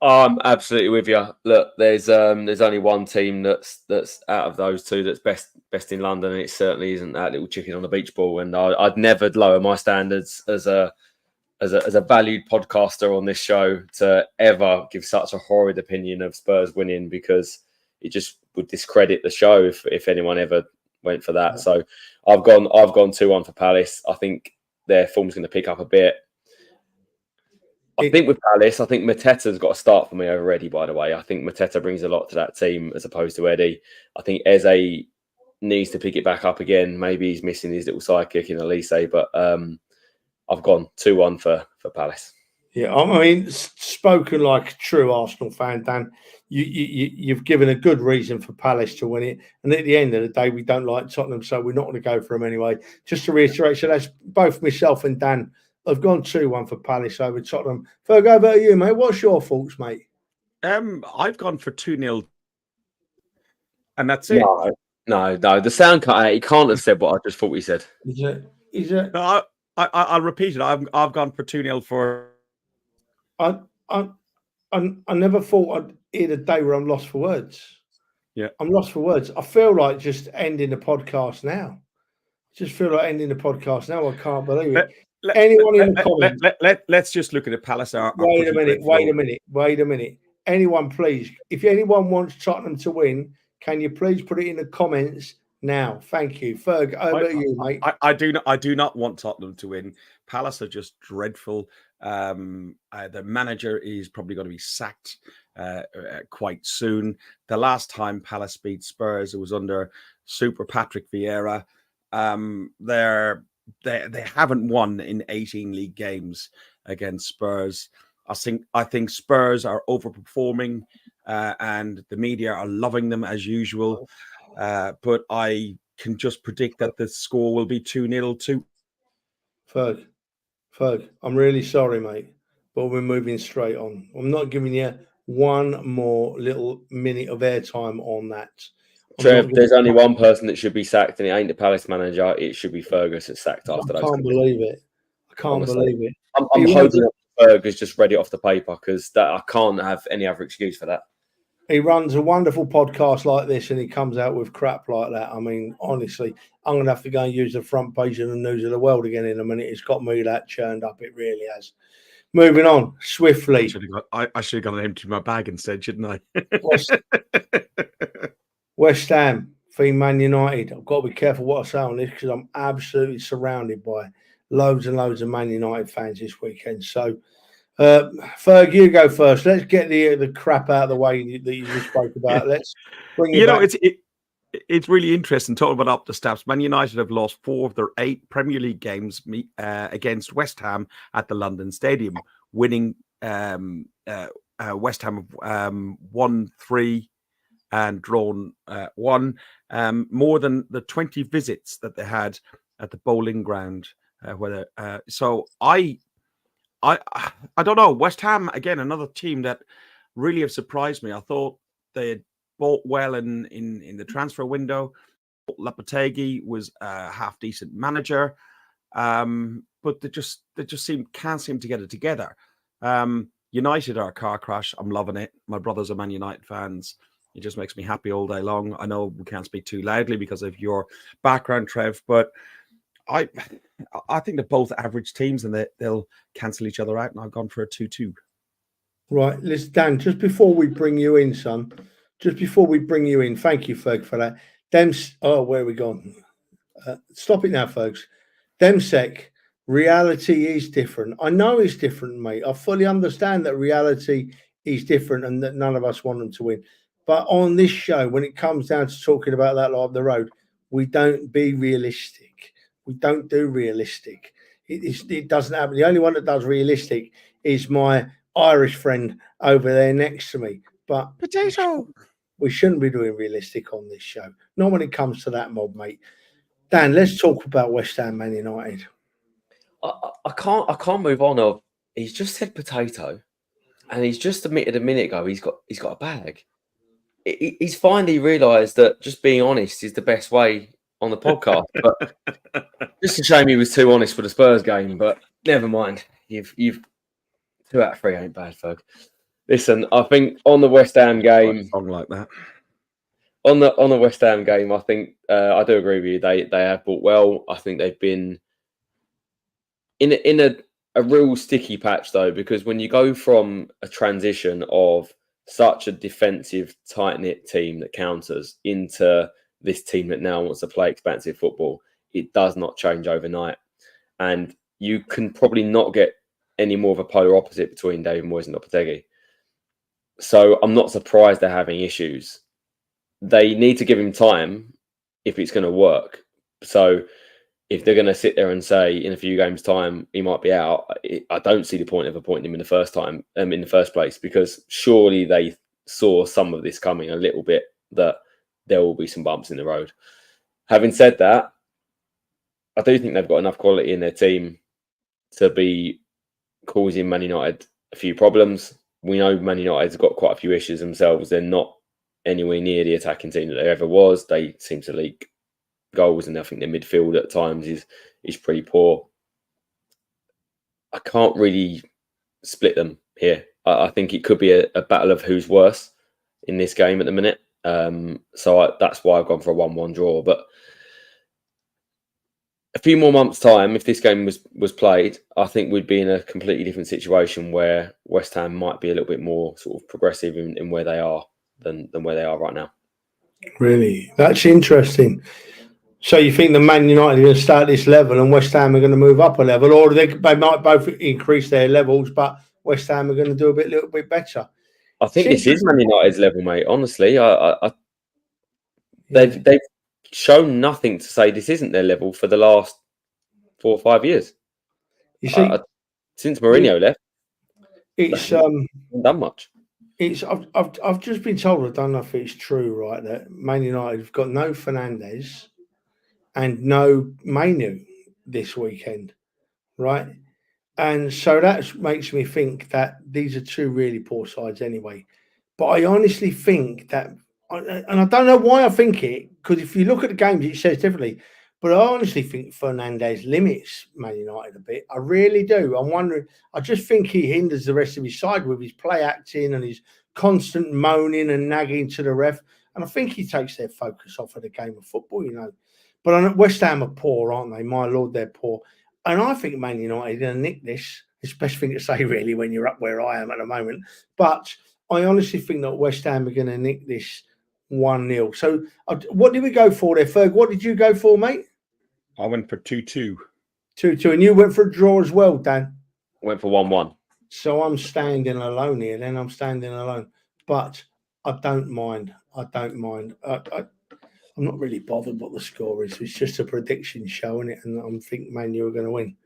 Speaker 4: I'm absolutely with you. Look, there's only one team that's out of those two that's best in London, and it certainly isn't that little chicken on the beach ball. And I'd never lower my standards as a valued podcaster on this show to ever give such a horrid opinion of Spurs winning, because it just would discredit the show if anyone ever went for that. Yeah. So I've gone 2-1 for Palace. I think their form's going to pick up a bit. I think with Palace, I think Mateta's got a start for me over Eddie, by the way. I think Mateta brings a lot to that team as opposed to Eddie. I think Eze needs to pick it back up again. Maybe he's missing his little sidekick in Elise, but I've gone 2-1 for Palace.
Speaker 2: Yeah, I mean, spoken like a true Arsenal fan, Dan. You've given a good reason for Palace to win it. And at the end of the day, we don't like Tottenham, so we're not going to go for them anyway. Just to reiterate, so that's both myself and Dan have gone 2-1 for Palace over Tottenham. Ferg, how about you, mate? What's your thoughts, mate?
Speaker 3: I've gone for 2-0. And that's it.
Speaker 4: No. The sound cut out. He can't have said what I just thought he said.
Speaker 2: Is it?
Speaker 3: No, I'll repeat it. I've gone for 2-0 for.
Speaker 2: I never thought I'd hear a day where I'm lost for words.
Speaker 3: Yeah,
Speaker 2: I'm lost for words. I feel like just ending the podcast now. I can't believe it. Anyone in the comments?
Speaker 3: Let's just look at it. Palace are
Speaker 2: Wait a minute.
Speaker 3: dreadful.
Speaker 2: Wait a minute. Anyone, please. If anyone wants Tottenham to win, can you please put it in the comments now? Thank you, Ferg. Over to you, mate.
Speaker 3: I do not want Tottenham to win. Palace are just dreadful. The manager is probably going to be sacked quite soon. The last time Palace beat Spurs, it was under Super Patrick Vieira. They haven't won in 18 league games against Spurs. I think Spurs are overperforming, and the media are loving them as usual. But I can just predict that the score will be 2-0 to
Speaker 2: Ferg, I'm really sorry, mate, but we're moving straight on. I'm not giving you one more little minute of airtime on that.
Speaker 4: Trev, there's only one person that should be sacked, and it ain't the Palace manager. It should be Fergus that's sacked after those.
Speaker 2: I can't believe it. I'm
Speaker 4: hoping that Fergus just read it off the paper, because I can't have any other excuse for that.
Speaker 2: He runs a wonderful podcast like this, and he comes out with crap like that. I mean, honestly, I'm going to have to go and use the front page of the News of the World again in a minute. It's got me that churned up. It really has. Moving on swiftly.
Speaker 3: I should have got an empty my bag instead, shouldn't I?
Speaker 2: West Ham v Man United. I've got to be careful what I say on this, because I'm absolutely surrounded by loads and loads of Man United fans this weekend. So, Ferg, you go first. Let's get the crap out of the way that you just spoke about. Let's bring it back.
Speaker 3: It's really interesting talking about up the stats. Man United have lost 4 of their 8 Premier League games against West Ham at the London Stadium, winning West Ham won 3 and drawn 1, more than the 20 visits that they had at the bowling ground. So I don't know. West Ham, again, another team that really have surprised me. I thought they had bought well in the transfer window. Lopetegui was a half decent manager, but they just can't seem to get it together. United are a car crash. I'm loving it. My brothers are Man United fans. It just makes me happy all day long. I know we can't speak too loudly because of your background, Trev, but I think they're both average teams, and they'll cancel each other out. And I've gone for a 2-2. Right,
Speaker 2: listen, Dan. Just before we bring you in, son. Thank you, Ferg, for that. Where are we gone? Stop it now, folks. Demsec, reality is different. I know it's different, mate. I fully understand that reality is different and that none of us want them to win. But on this show, when it comes down to talking about that live the road, we don't be realistic. We don't do realistic. It doesn't happen. The only one that does realistic is my Irish friend over there next to me. But
Speaker 3: potato.
Speaker 2: We shouldn't be doing realistic on this show. Not when it comes to that mob, mate. Dan, let's talk about West Ham Man United.
Speaker 4: I can't move on. He's just said potato, and he's just admitted a minute ago he's got a bag. He's finally realised that just being honest is the best way on the podcast. But just a shame he was too honest for the Spurs game. But never mind. You've 2 out of 3 ain't bad, Ferg. Listen, I think on the West Ham game,
Speaker 3: something like that.
Speaker 4: On the West Ham game, I think I do agree with you. They have bought well. I think they've been in a real sticky patch though, because when you go from a transition of such a defensive, tight-knit team that counters into this team that now wants to play expansive football, it does not change overnight, and you can probably not get any more of a polar opposite between David Moyes and Lopetegui. So I'm not surprised they're having issues. They need to give him time if it's going to work. So if they're going to sit there and say in a few games' time he might be out, I don't see the point of appointing him in the first place, because surely they saw some of this coming a little bit, that there will be some bumps in the road. Having said that, I do think they've got enough quality in their team to be causing Man United a few problems. We know Man United's got quite a few issues themselves. They're not anywhere near the attacking team that they ever was. They seem to leak goals, and I think their midfield at times is pretty poor. I can't really split them here. I think it could be a battle of who's worse in this game at the minute. So that's why I've gone for a 1-1 draw. But a few more months' time, if this game was played, I think we'd be in a completely different situation where West Ham might be a little bit more sort of progressive in where they are than where they are right now.
Speaker 2: Really? That's interesting. So you think the Man United are going to start at this level and West Ham are going to move up a level, or they might both increase their levels, but West Ham are going to do a little bit better?
Speaker 4: I think this is Man United's level, mate. Honestly, they've shown nothing to say this isn't their level for the last 4 or 5 years.
Speaker 2: You see,
Speaker 4: since Mourinho left,
Speaker 2: it's
Speaker 4: haven't done much.
Speaker 2: I've just been told, I don't know if it's true, right, that Man United have got no Fernandes and no Mainu this weekend, right? And so that makes me think that these are two really poor sides anyway. But I honestly think that, and I don't know why I think it, because if you look at the games, it says differently. But I honestly think Fernandes limits Man United a bit. I really do. I'm wondering, I just think he hinders the rest of his side with his play acting and his constant moaning and nagging to the ref. And I think he takes their focus off of the game of football, you know. But I know West Ham are poor, aren't they? My Lord, they're poor. And I think Man United are going to nick this. It's the best thing to say, really, when you're up where I am at the moment. But I honestly think that West Ham are going to nick this 1-0. So what did we go for there, Ferg? What did you go for, mate?
Speaker 3: I went for 2-2.
Speaker 2: 2-2. And you went for a draw as well, Dan?
Speaker 4: Went for 1-1.
Speaker 2: So I'm standing alone here. Then I'm standing alone. But I don't mind. I don't mind. I'm not really bothered what the score is. It's just a prediction show, isn't it? And I'm thinking, Man, you're going to win.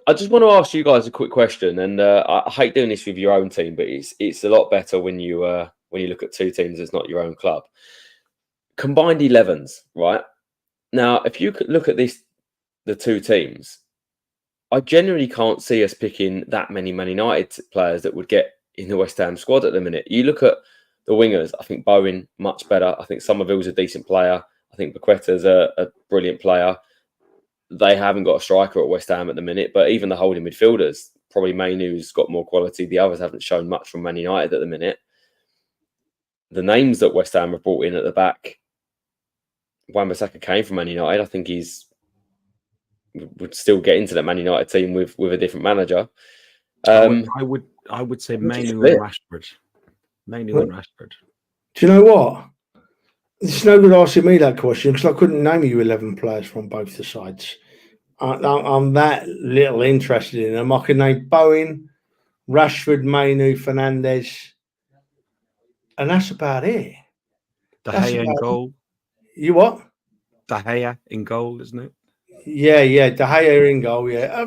Speaker 4: I just want to ask you guys a quick question, and I hate doing this with your own team, but it's a lot better when you look at two teams that's not your own club. Combined 11s, right? Now, if you could look at the two teams, I generally can't see us picking that many Man United players that would get in the West Ham squad at the minute. You look at the wingers, I think Bowen, much better. I think Somerville's a decent player. I think Paqueta's a brilliant player. They haven't got a striker at West Ham at the minute, but even the holding midfielders, probably Mainu's got more quality. The others haven't shown much from Man United at the minute. The names that West Ham have brought in at the back, Wan-Bissaka came from Man United. I think would still get into that Man United team with a different manager.
Speaker 3: I would say Mainu and Rashford. Mainu and Rashford.
Speaker 2: Do you know what? It's no good asking me that question because I couldn't name you 11 players from both the sides. I'm that little interested in them. I can name Bowen, Rashford, Mainu, Fernandes, and that's about it.
Speaker 3: De Gea in goal.
Speaker 2: You what?
Speaker 3: De Gea in goal, isn't it?
Speaker 2: Yeah. De Gea in goal, yeah.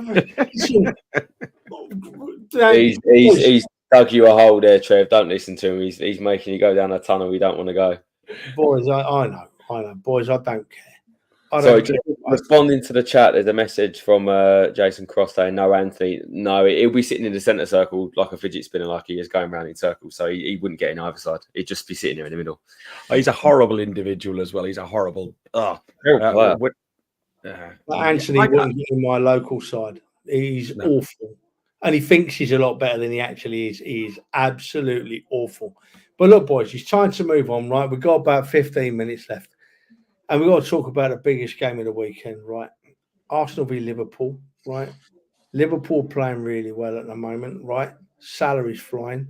Speaker 4: He's dug you a hole there, Trev. Don't listen to him. He's making you go down a tunnel we don't want to go.
Speaker 2: Boys, I know. Boys, I don't care.
Speaker 4: Sorry, just responding to the chat, there's a message from Jason Cross saying, no, Anthony. No, he'll be sitting in the centre circle like a fidget spinner, like he is going around in circles. So he wouldn't get in either side. He'd just be sitting there in the middle.
Speaker 3: Oh, he's a horrible individual as well. He's a horrible.
Speaker 2: Anthony wouldn't get in my local side. He's awful. And he thinks he's a lot better than he actually is. He is absolutely awful. But look, boys, it's time to move on, right? We've got about 15 minutes left. And we've got to talk about the biggest game of the weekend, right? Arsenal v Liverpool, right? Liverpool playing really well at the moment, right? Salaries flying.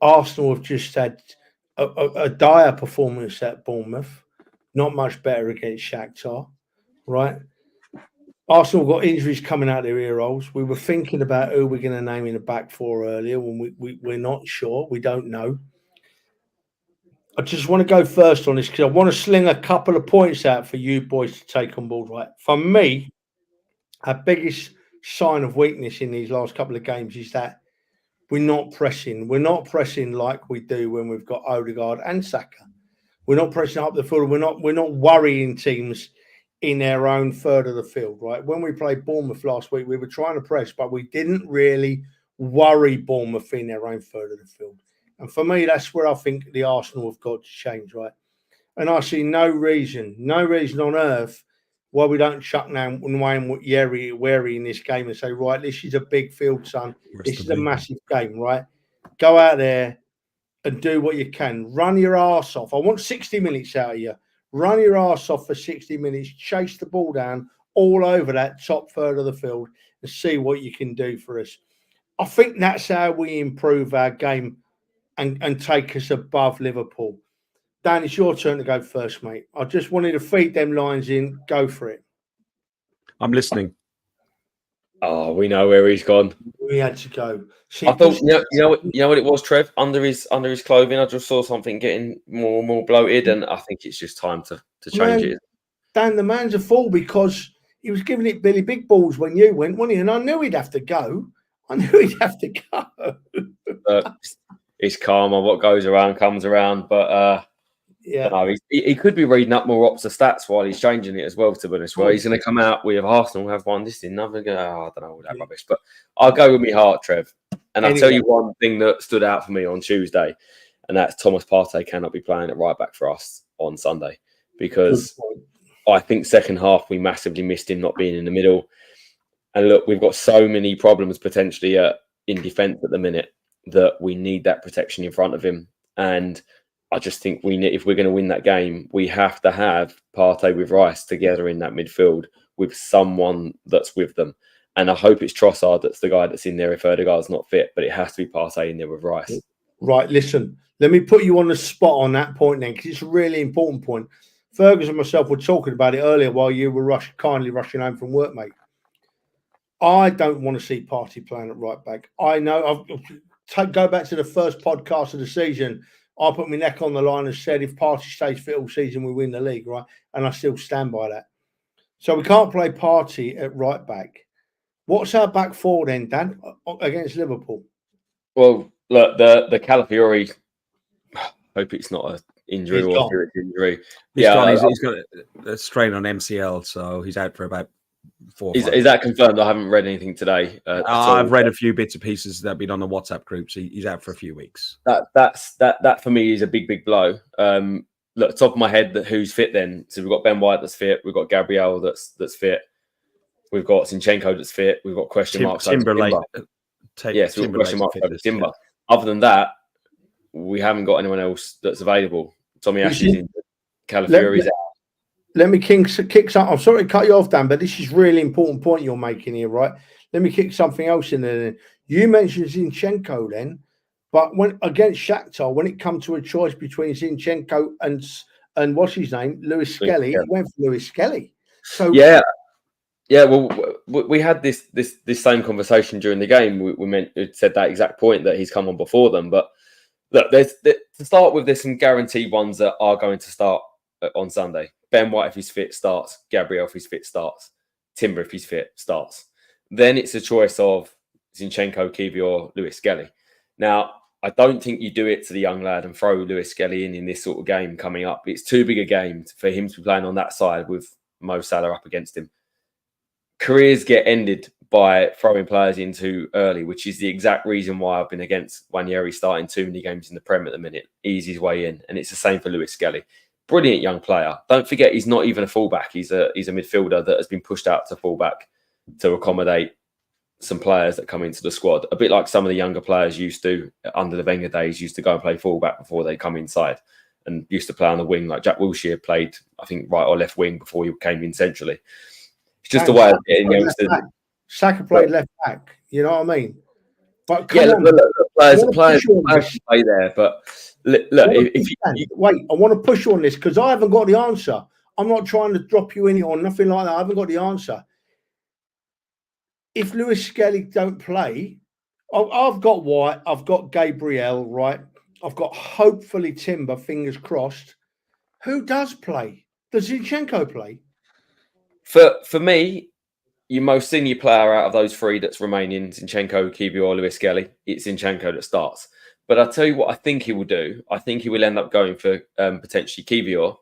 Speaker 2: Arsenal have just had a dire performance at Bournemouth. Not much better against Shakhtar, right? Arsenal got injuries coming out their ear holes. We were thinking about who we're going to name in the back four earlier when we're not sure. We don't know. I just want to go first on this because I want to sling a couple of points out for you boys to take on board, right? For me, our biggest sign of weakness in these last couple of games is that we're not pressing. We're not pressing like we do when we've got Odegaard and Saka. We're not pressing up the field. We're not worrying teams in their own third of the field, right? When we played Bournemouth last week, we were trying to press, but we didn't really worry Bournemouth in their own third of the field. And for me, that's where I think the Arsenal have got to change, right? And I see no reason on earth why we don't chuck now Wayne Wary in this game and say, right, this is a big field, son. This is a massive game, right? Go out there and do what you can. Run your arse off. I want 60 minutes out of you. Run your arse off for 60 minutes. Chase the ball down all over that top third of the field and see what you can do for us. I think that's how we improve our game and take us above Liverpool. Dan, it's your turn to go first, mate. I just wanted to feed them lines in. Go for it.
Speaker 3: I'm listening.
Speaker 4: Oh, we know where he's gone.
Speaker 2: We had to go. See,
Speaker 4: I thought, you know what it was, Trev? Under his clothing, I just saw something getting more and more bloated, and I think it's just time to change it.
Speaker 2: Dan, the man's a fool because he was giving it Billy Big Balls when you went, wasn't he? And I knew he'd have to go.
Speaker 4: It's karma. What goes around comes around. But yeah, no, he could be reading up more Opta stats while he's changing it as well. To be honest, well, he's going to come out with Arsenal have won this, another. I don't know all that rubbish, but I'll go with my heart, Trev. And I'll tell you one thing that stood out for me on Tuesday, and that's Thomas Partey cannot be playing at right back for us on Sunday because I think second half we massively missed him not being in the middle. And look, we've got so many problems potentially in defence at the minute that we need that protection in front of him. And I just think if we're going to win that game, we have to have Partey with Rice together in that midfield with someone that's with them. And I hope it's Trossard that's the guy that's in there if Ødegaard's not fit, but it has to be Partey in there with Rice.
Speaker 2: Right, listen, let me put you on the spot on that point then, because it's a really important point. Fergus and myself were talking about it earlier while you were kindly rushing home from work, mate. I don't want to see Partey playing at right back. I know. Go back to the first podcast of the season. I put my neck on the line and said, if Partey stays fit all season, we win the league, right? And I still stand by that. So we can't play Partey at right back. What's our back four then, Dan, against Liverpool?
Speaker 4: Well, look, the Calafiori, hope it's not an injury or a serious injury.
Speaker 3: He's got a strain on MCL, so he's out for about 4 months.
Speaker 4: Is that confirmed? I haven't read anything today.
Speaker 3: I've read a few bits and pieces that have been on the WhatsApp groups. He's out for a few weeks.
Speaker 4: That for me is a big blow. Look, top of my head, who's fit then? So we've got Ben White that's fit. We've got Gabriel that's fit. We've got Zinchenko that's fit. We've got question marks over Timber. Yes, we've got question marks over Timber. Yeah. Other than that, we haven't got anyone else that's available. Tommy Ash is in. Calafiori's out.
Speaker 2: Let me kick something. I'm sorry to cut you off, Dan, but this is really important point you're making here, right? Let me kick something else in there. You mentioned Zinchenko then, but when against Shakhtar, when it comes to a choice between Zinchenko and what's his name, Lewis Skelly, he went for Lewis Skelly. So
Speaker 4: yeah. Well, we had this same conversation during the game. We said that exact point that he's come on before them. But look, to start with, there's some guaranteed ones that are going to start on Sunday. Ben White, if he's fit, starts. Gabriel, if he's fit, starts. Timber, if he's fit, starts. Then it's a choice of Zinchenko, Kiwior, Lewis Skelly. Now, I don't think you do it to the young lad and throw Lewis Skelly in this sort of game coming up. It's too big a game for him to be playing on that side with Mo Salah up against him. Careers get ended by throwing players in too early, which is the exact reason why I've been against Wanyeri starting too many games in the Prem at the minute. Ease his way in. And it's the same for Lewis Skelly. Brilliant young player. Don't forget, he's not even a fullback. He's a midfielder that has been pushed out to fullback to accommodate some players that come into the squad. A bit like some of the younger players used to, under the Wenger days, used to go and play fullback before they come inside and used to play on the wing. Like Jack Wilshere played, I think, right or left wing before he came in centrally. It's just a way of getting youngsters.
Speaker 2: Saka played left back. You know what I mean? But
Speaker 4: yeah, look, players play there. But look,
Speaker 2: wait, I want to push you on this because I haven't got the answer. I'm not trying to drop you in or nothing like that. I haven't got the answer. If Lewis Skelly don't play, I've got White, I've got Gabriel, right? I've got hopefully Timber, fingers crossed. Who does play? Does Zinchenko play?
Speaker 4: For me, your most senior player out of those three that's remaining, Zinchenko, Kiwior, or Lewis Skelly, it's Zinchenko that starts. But I'll tell you what I think he will do. I think he will end up going for potentially Kiwior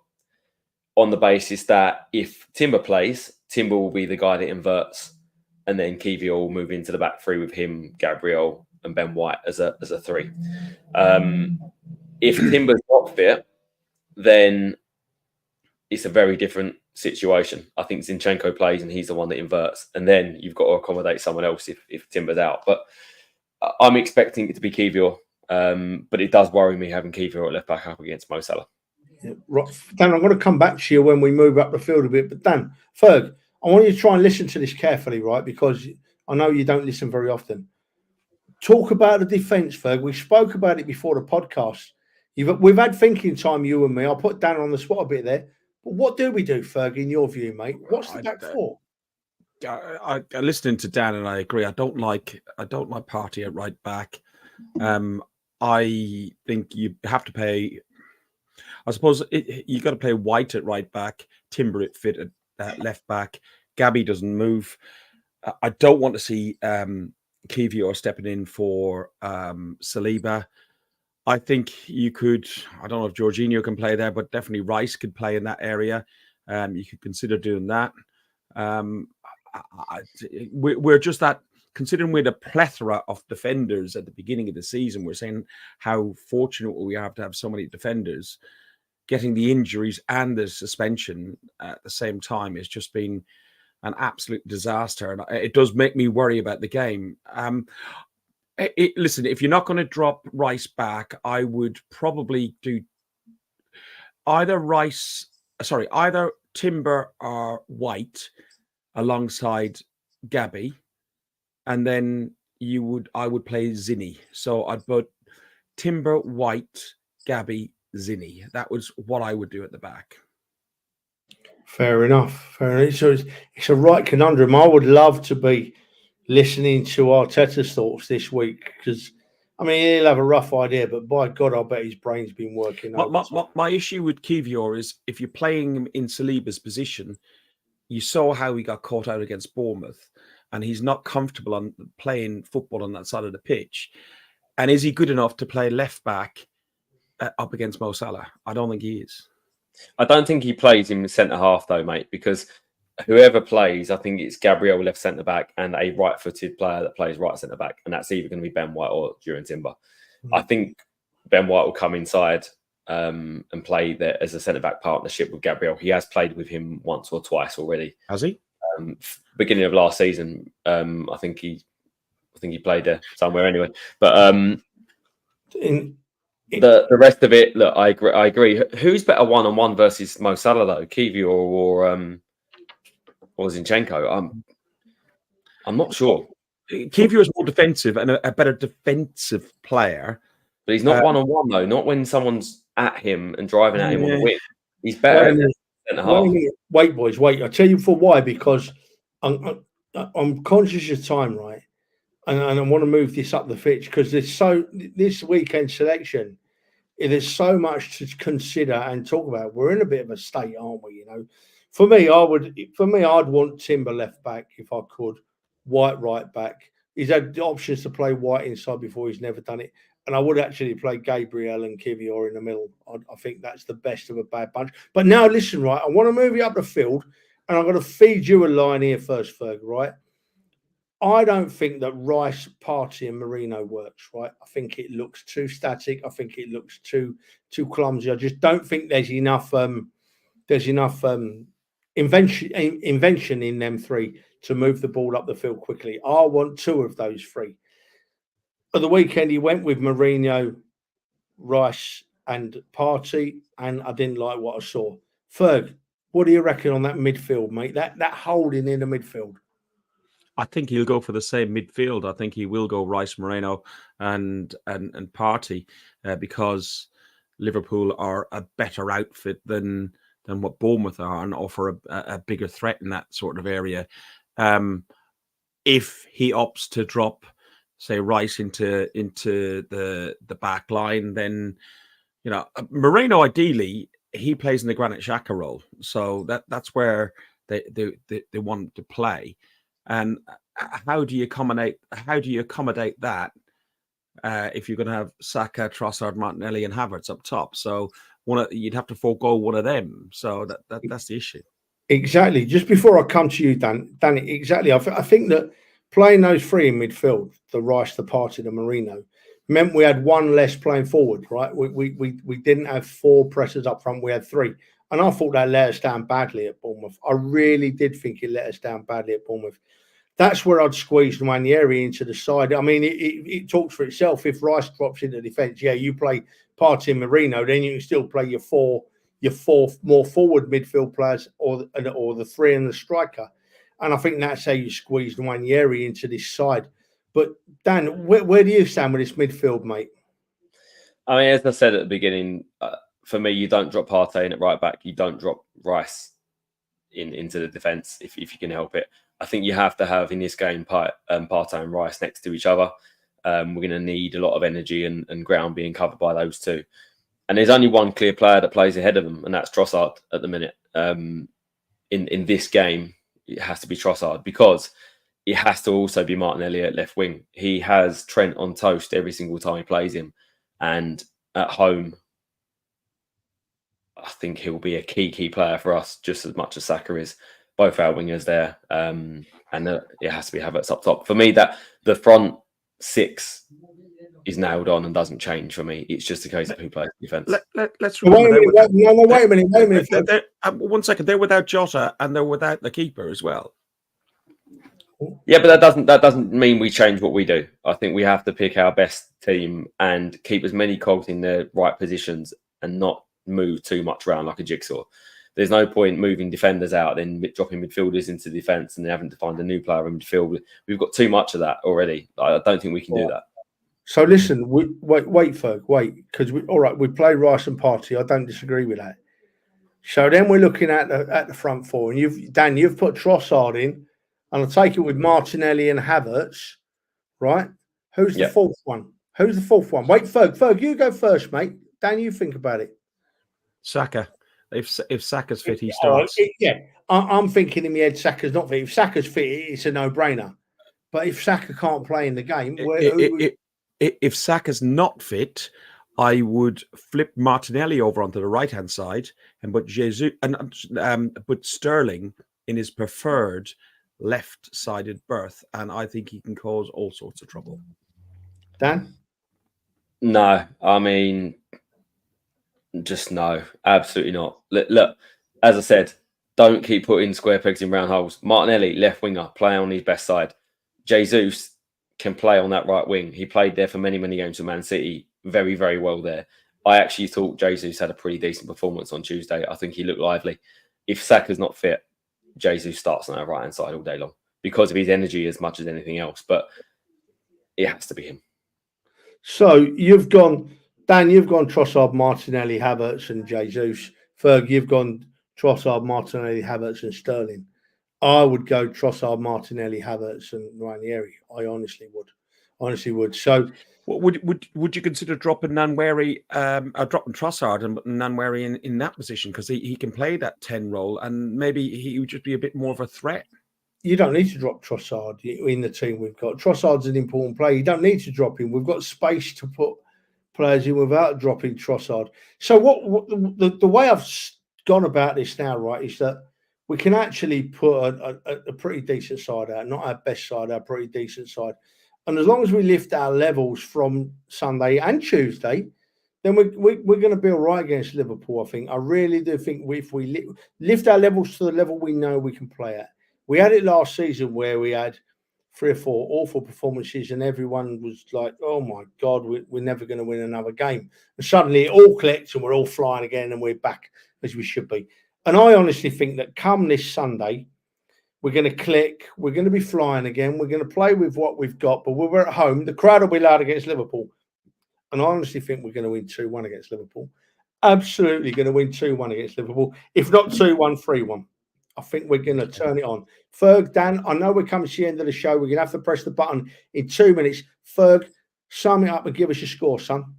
Speaker 4: on the basis that if Timber plays, Timber will be the guy that inverts, and then Kiwior will move into the back three with him, Gabriel, and Ben White as a three. If Timber's not fit, then it's a very different situation. I think Zinchenko plays and he's the one that inverts, and then you've got to accommodate someone else if Timber's out. But I'm expecting it to be Kiwior, but it does worry me having Kiwior at left back up against Mo Salah.
Speaker 2: Yeah, right. Dan, I'm going to come back to you when we move up the field a bit. But Dan, Ferg, I want you to try and listen to this carefully, right? Because I know you don't listen very often. Talk about the defence, Ferg. We spoke about it before the podcast. We've had thinking time, you and me. I'll put Dan on the spot a bit there. But what do we do, Ferg, in your view, mate? What's the back four?
Speaker 3: I listening to Dan, and I agree. I don't like Partey at right back. I think you have to play. I suppose you got to play White at right back, Timber at fit at left back. Gabby doesn't move. I don't want to see Kiwior stepping in for Saliba. I think you could. I don't know if Jorginho can play there, but definitely Rice could play in that area. You could consider doing that. We're just that, considering we're the plethora of defenders at the beginning of the season, we're saying how fortunate we have to have so many defenders. Getting the injuries and the suspension at the same time has just been an absolute disaster, and it does make me worry about the game. Listen, if you're not going to drop Rice back, I would probably do either Timber or White alongside Gabby, and then I would play Zinni. So I'd put Timber, White, Gabby, Zinni. That was what I would do at the back. Fair enough.
Speaker 2: So it's a right conundrum. I would love to be listening to Arteta's thoughts this week, because I mean, he'll have a rough idea, but by God, I bet his brain's been working.
Speaker 3: My issue with Kiwior is if you're playing him in Saliba's position, you saw how he got caught out against Bournemouth, and he's not comfortable on playing football on that side of the pitch. And is he good enough to play left back up against Mo Salah? I don't think he is.
Speaker 4: I don't think he plays in centre half though, mate, because whoever plays, I think it's Gabriel left centre back and a right-footed player that plays right centre back, and that's either going to be Ben White or Jurgen Timber. I think Ben White will come inside and play there as a centre back partnership with Gabriel. He has played with him once or twice already.
Speaker 3: Has he?
Speaker 4: Beginning of last season, I think he played there somewhere anyway. But the rest of it, look, I agree. Who's better one-on-one versus Mo Salah though, Kiwior or Zinchenko? I'm not sure.
Speaker 3: Kiwior is more defensive and a better defensive player,
Speaker 4: but he's not one-on-one though. Not when someone's at him and driving at him on the wing. He's better than centre half.
Speaker 2: Wait, boys, wait. I'll tell you for why. Because I'm conscious of time, right? And I want to move this up the pitch because this weekend selection, there's so much to consider and talk about. We're in a bit of a state, aren't we? You know, for me, I'd want Timber left back if I could, White right back. He's had the options to play White inside before. He's never done it, and I would actually play Gabriel and Kiwior in the middle. I think that's the best of a bad bunch. But now, listen, right? I want to move you up the field, and I'm going to feed you a line here first, Ferg, right? I don't think that Rice, Partey and Merino works, right? I think it looks too static. I think it looks too clumsy. I just don't think there's enough invention in them three to move the ball up the field quickly. I want two of those three. At the weekend, he went with Merino, Rice and Partey, and I didn't like what I saw. Ferg, what do you reckon on that midfield, mate? That holding in the midfield.
Speaker 3: I think he'll go for the same midfield. I think he will go Rice, Moreno, and Partey because Liverpool are a better outfit than what Bournemouth are and offer a bigger threat in that sort of area. If he opts to drop, say, Rice into the back line, then Moreno ideally he plays in the Granit Xhaka role, so that's where they want to play. And how do you accommodate that if you're going to have Saka, Trossard, Martinelli, and Havertz up top? So you'd have to forego one of them. So that's the issue.
Speaker 2: Exactly. Just before I come to you, Dan, exactly. I think that playing those three in midfield, the Rice, the Partey, the Merino, meant we had one less playing forward, right? We didn't have four pressers up front. We had three. And I thought that let us down badly at Bournemouth. I really did think it let us down badly at Bournemouth. That's where I'd squeeze Nwaneri into the side. I mean, it talks for itself. If Rice drops into defence, yeah, you play Partey and Marino, then you can still play your four more forward midfield players or the three and the striker. And I think that's how you squeeze Nwaneri into this side. But Dan, where do you stand with this midfield, mate?
Speaker 4: I mean, as I said at the beginning, for me, you don't drop Partey in at right back. You don't drop Rice into the defence if you can help it. I think you have to have in this game Partey and Rice next to each other. We're going to need a lot of energy and ground being covered by those two. And there's only one clear player that plays ahead of them, and that's Trossard at the minute. In this game, it has to be Trossard because it has to also be Martinelli at left wing. He has Trent on toast every single time he plays him. And at home, I think he'll be a key player for us just as much as Saka is. Both our wingers there. And it has to be Havertz up top. For me, that the front six is nailed on and doesn't change for me. It's just a case of who plays defence.
Speaker 3: Let's remember.
Speaker 2: Wait a minute.
Speaker 3: 1 second. They're without Jota and they're without the keeper as well.
Speaker 4: Yeah, but that doesn't mean we change what we do. I think we have to pick our best team and keep as many cogs in their right positions and not move too much around like a jigsaw. There's no point moving defenders out, then dropping midfielders into defence and then having to find a new player in midfield. We've got too much of that already. I don't think we can do that.
Speaker 2: So listen, wait, Ferg, because we play Rice and Partey. I don't disagree with that. So then we're looking at the front four, and you've put Trossard in, and I take it with Martinelli and Havertz, right? Who's the fourth one? Who's the fourth one? Wait, Ferg, you go first, mate. Dan, you think about it.
Speaker 3: Saka. If Saka's fit, he starts.
Speaker 2: I'm thinking in my head, Saka's not fit. If Saka's fit, it's a no-brainer. But if Saka can't play in the game,
Speaker 3: if Saka's not fit, I would flip Martinelli over onto the right-hand side and put Jesus and put Sterling in his preferred left-sided berth, and I think he can cause all sorts of trouble.
Speaker 2: Dan?
Speaker 4: No, I mean, just no, absolutely not. Look, as I said, don't keep putting square pegs in round holes. Martinelli, left winger, play on his best side. Jesus can play on that right wing. He played there for many, many games for Man City. Very, very well there. I actually thought Jesus had a pretty decent performance on Tuesday. I think he looked lively. If Saka's not fit, Jesus starts on our right-hand side all day long because of his energy as much as anything else. But it has to be him.
Speaker 2: So you've gone Trossard, Martinelli, Havertz and Jesus. Ferg, you've gone Trossard, Martinelli, Havertz and Sterling. I would go Trossard, Martinelli, Havertz and Nwaneri. I honestly would. So
Speaker 3: would you consider dropping Nwaneri, dropping Trossard and Nwaneri in that position because he can play that 10 role and maybe he would just be a bit more of a threat?
Speaker 2: You don't need to drop Trossard in the team we've got. Trossard's an important player. You don't need to drop him. We've got space to put players in without dropping Trossard. So the way I've gone about this now, right, is that we can actually put a pretty decent side out, not our best side, our pretty decent side. And as long as we lift our levels from Sunday and Tuesday, then we're going to be all right against Liverpool, I think. I really do think if we lift our levels to the level we know we can play at. We had it last season where we had 3 or 4 awful performances and everyone was like, oh, my God, we're never going to win another game. And suddenly it all clicks and we're all flying again and we're back as we should be. And I honestly think that come this Sunday, we're going to click. We're going to be flying again. We're going to play with what we've got. But when we're at home, the crowd will be loud against Liverpool. And I honestly think we're going to win 2-1 against Liverpool. Absolutely going to win 2-1 against Liverpool. If not 2-1, 3-1. I think we're going to turn it on. Ferg, Dan, I know we're coming to the end of the show. We're going to have to press the button in 2 minutes. Ferg, sum it up and give us your score, son.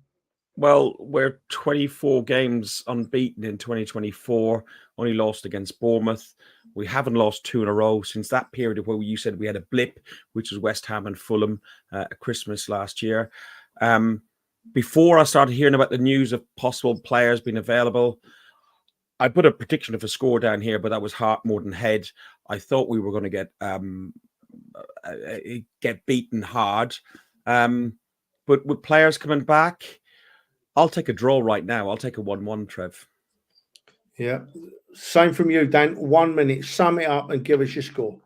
Speaker 3: Well, we're 24 games unbeaten in 2024, only lost against Bournemouth. We haven't lost 2 in a row since that period where you said we had a blip, which was West Ham and Fulham at Christmas last year. Before I started hearing about the news of possible players being available, I put a prediction of a score down here, but that was heart more than head. I thought we were going to get beaten hard. But with players coming back, I'll take a draw right now. I'll take a 1-1, Trev.
Speaker 2: Yeah. Same from you, Dan. 1 minute. Sum it up and give us your score.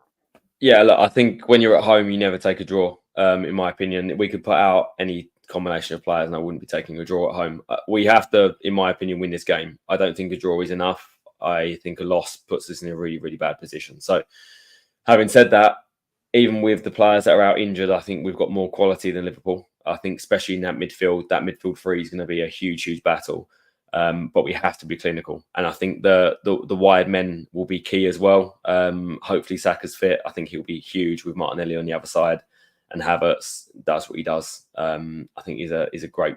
Speaker 4: Yeah, look, I think when you're at home, you never take a draw. In my opinion, we could put out any combination of players, and I wouldn't be taking a draw at home. We have to, in my opinion, win this game. I don't think a draw is enough. I think a loss puts us in a really, really bad position. So, having said that, even with the players that are out injured, I think we've got more quality than Liverpool. I think, especially in that midfield three is going to be a huge, huge battle. But we have to be clinical, and I think the wide men will be key as well. Hopefully, Saka's fit. I think he'll be huge with Martinelli on the other side, and Havertz does what he does. I think he's a great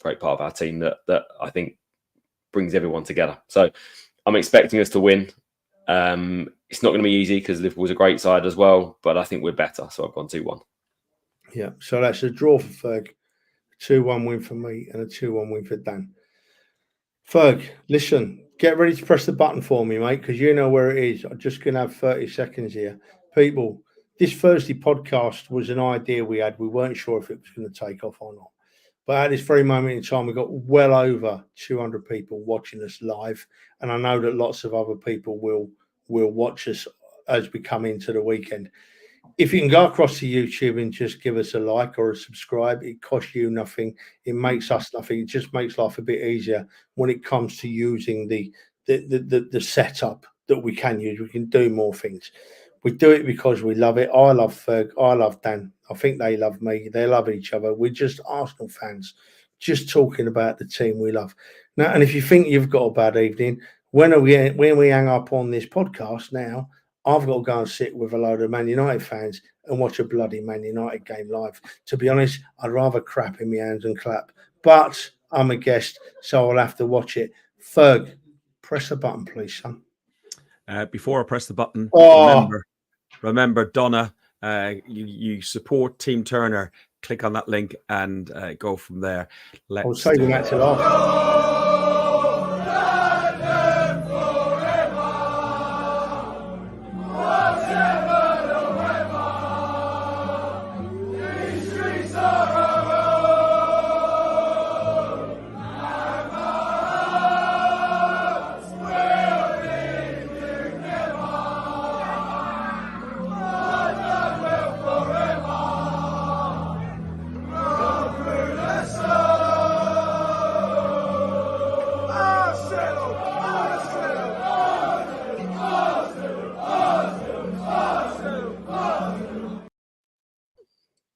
Speaker 4: part of our team that I think brings everyone together. So I'm expecting us to win. It's not going to be easy because Liverpool's a great side as well, but I think we're better. So I've gone 2-1.
Speaker 2: Yeah, so that's a draw for Ferg, a 2-1 win for me, and a 2-1 win for Dan. Ferg, listen, get ready to press the button for me, mate, because you know where it is. I'm just going to have 30 seconds here. People, this Thursday podcast was an idea we had. We weren't sure if it was going to take off or not. But at this very moment in time, we've got well over 200 people watching us live. And I know that lots of other people will watch us as we come into the weekend. If you can go across to YouTube and just give us a like or a subscribe, it costs you nothing. It makes us nothing. It just makes life a bit easier when it comes to using the setup that we can use. We can do more things. We do it because we love it. I love Ferg. I love Dan. I think they love me. They love each other. We're just Arsenal fans, just talking about the team we love. Now, and if you think you've got a bad evening, when we hang up on this podcast now, I've got to go and sit with a load of Man United fans and watch a bloody Man United game live. To be honest, I'd rather crap in my hands and clap. But I'm a guest, so I'll have to watch it. Ferg, press the button, please, son.
Speaker 3: Before I press the button,
Speaker 2: Oh.
Speaker 3: remember Donna, you support Team Turner. Click on that link and go from there.
Speaker 2: I was saving that till after.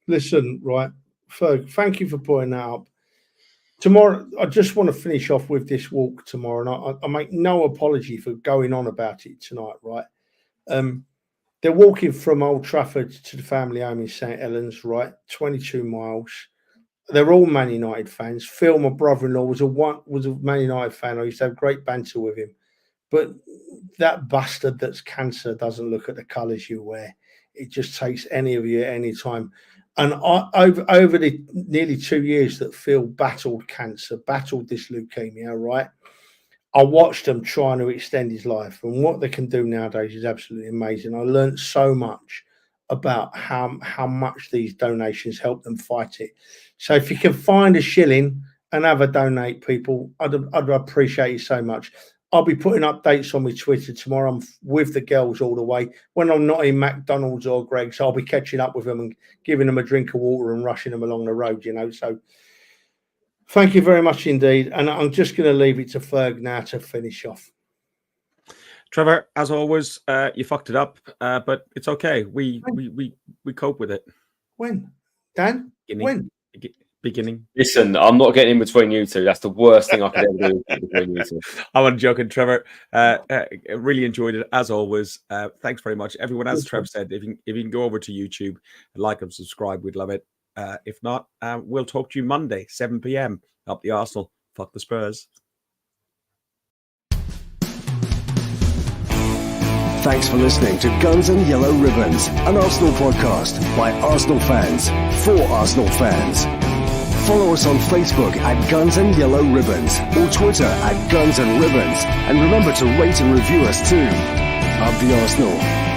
Speaker 2: Listen, right, Ferg, thank you for putting that up. Tomorrow, I just want to finish off with this walk tomorrow, and I make no apology for going on about it tonight, right? They're walking from Old Trafford to the family home in St Helens, right? 22 miles. They're all Man United fans. Phil, my brother-in-law, was a Man United fan. I used to have great banter with him. But that bastard that's cancer doesn't look at the colours you wear. It just takes any of you at any time. And over the nearly 2 years that Phil battled cancer, battled this leukemia, right? I watched them trying to extend his life. And what they can do nowadays is absolutely amazing. I learned so much about how much these donations help them fight it. So if you can find a shilling and have a donate, people, I'd appreciate it so much. I'll be putting updates on my Twitter tomorrow. I'm with the girls all the way. When I'm not in McDonald's or Greg's, I'll be catching up with them and giving them a drink of water and rushing them along the road, you know. So thank you very much indeed. And I'm just going to leave it to Ferg now to finish off.
Speaker 3: Trevor, as always, you fucked it up, but it's okay. We cope with it.
Speaker 2: When? Dan? When?
Speaker 3: Beginning.
Speaker 4: Listen, I'm not getting in between you two. That's the worst thing I could ever do between you two.
Speaker 3: I'm joking, Trevor. Really enjoyed it as always. Thanks very much, everyone. As Trevor said, if you can go over to YouTube and like and subscribe, we'd love it. If not, we'll talk to you Monday, 7 p.m. Up the Arsenal. Fuck the Spurs.
Speaker 1: Thanks for listening to Guns and Yellow Ribbons, an Arsenal podcast by Arsenal fans for Arsenal fans. Follow us on Facebook at Guns and Yellow Ribbons or Twitter at Guns and Ribbons. And remember to rate and review us too. Up the Arsenal.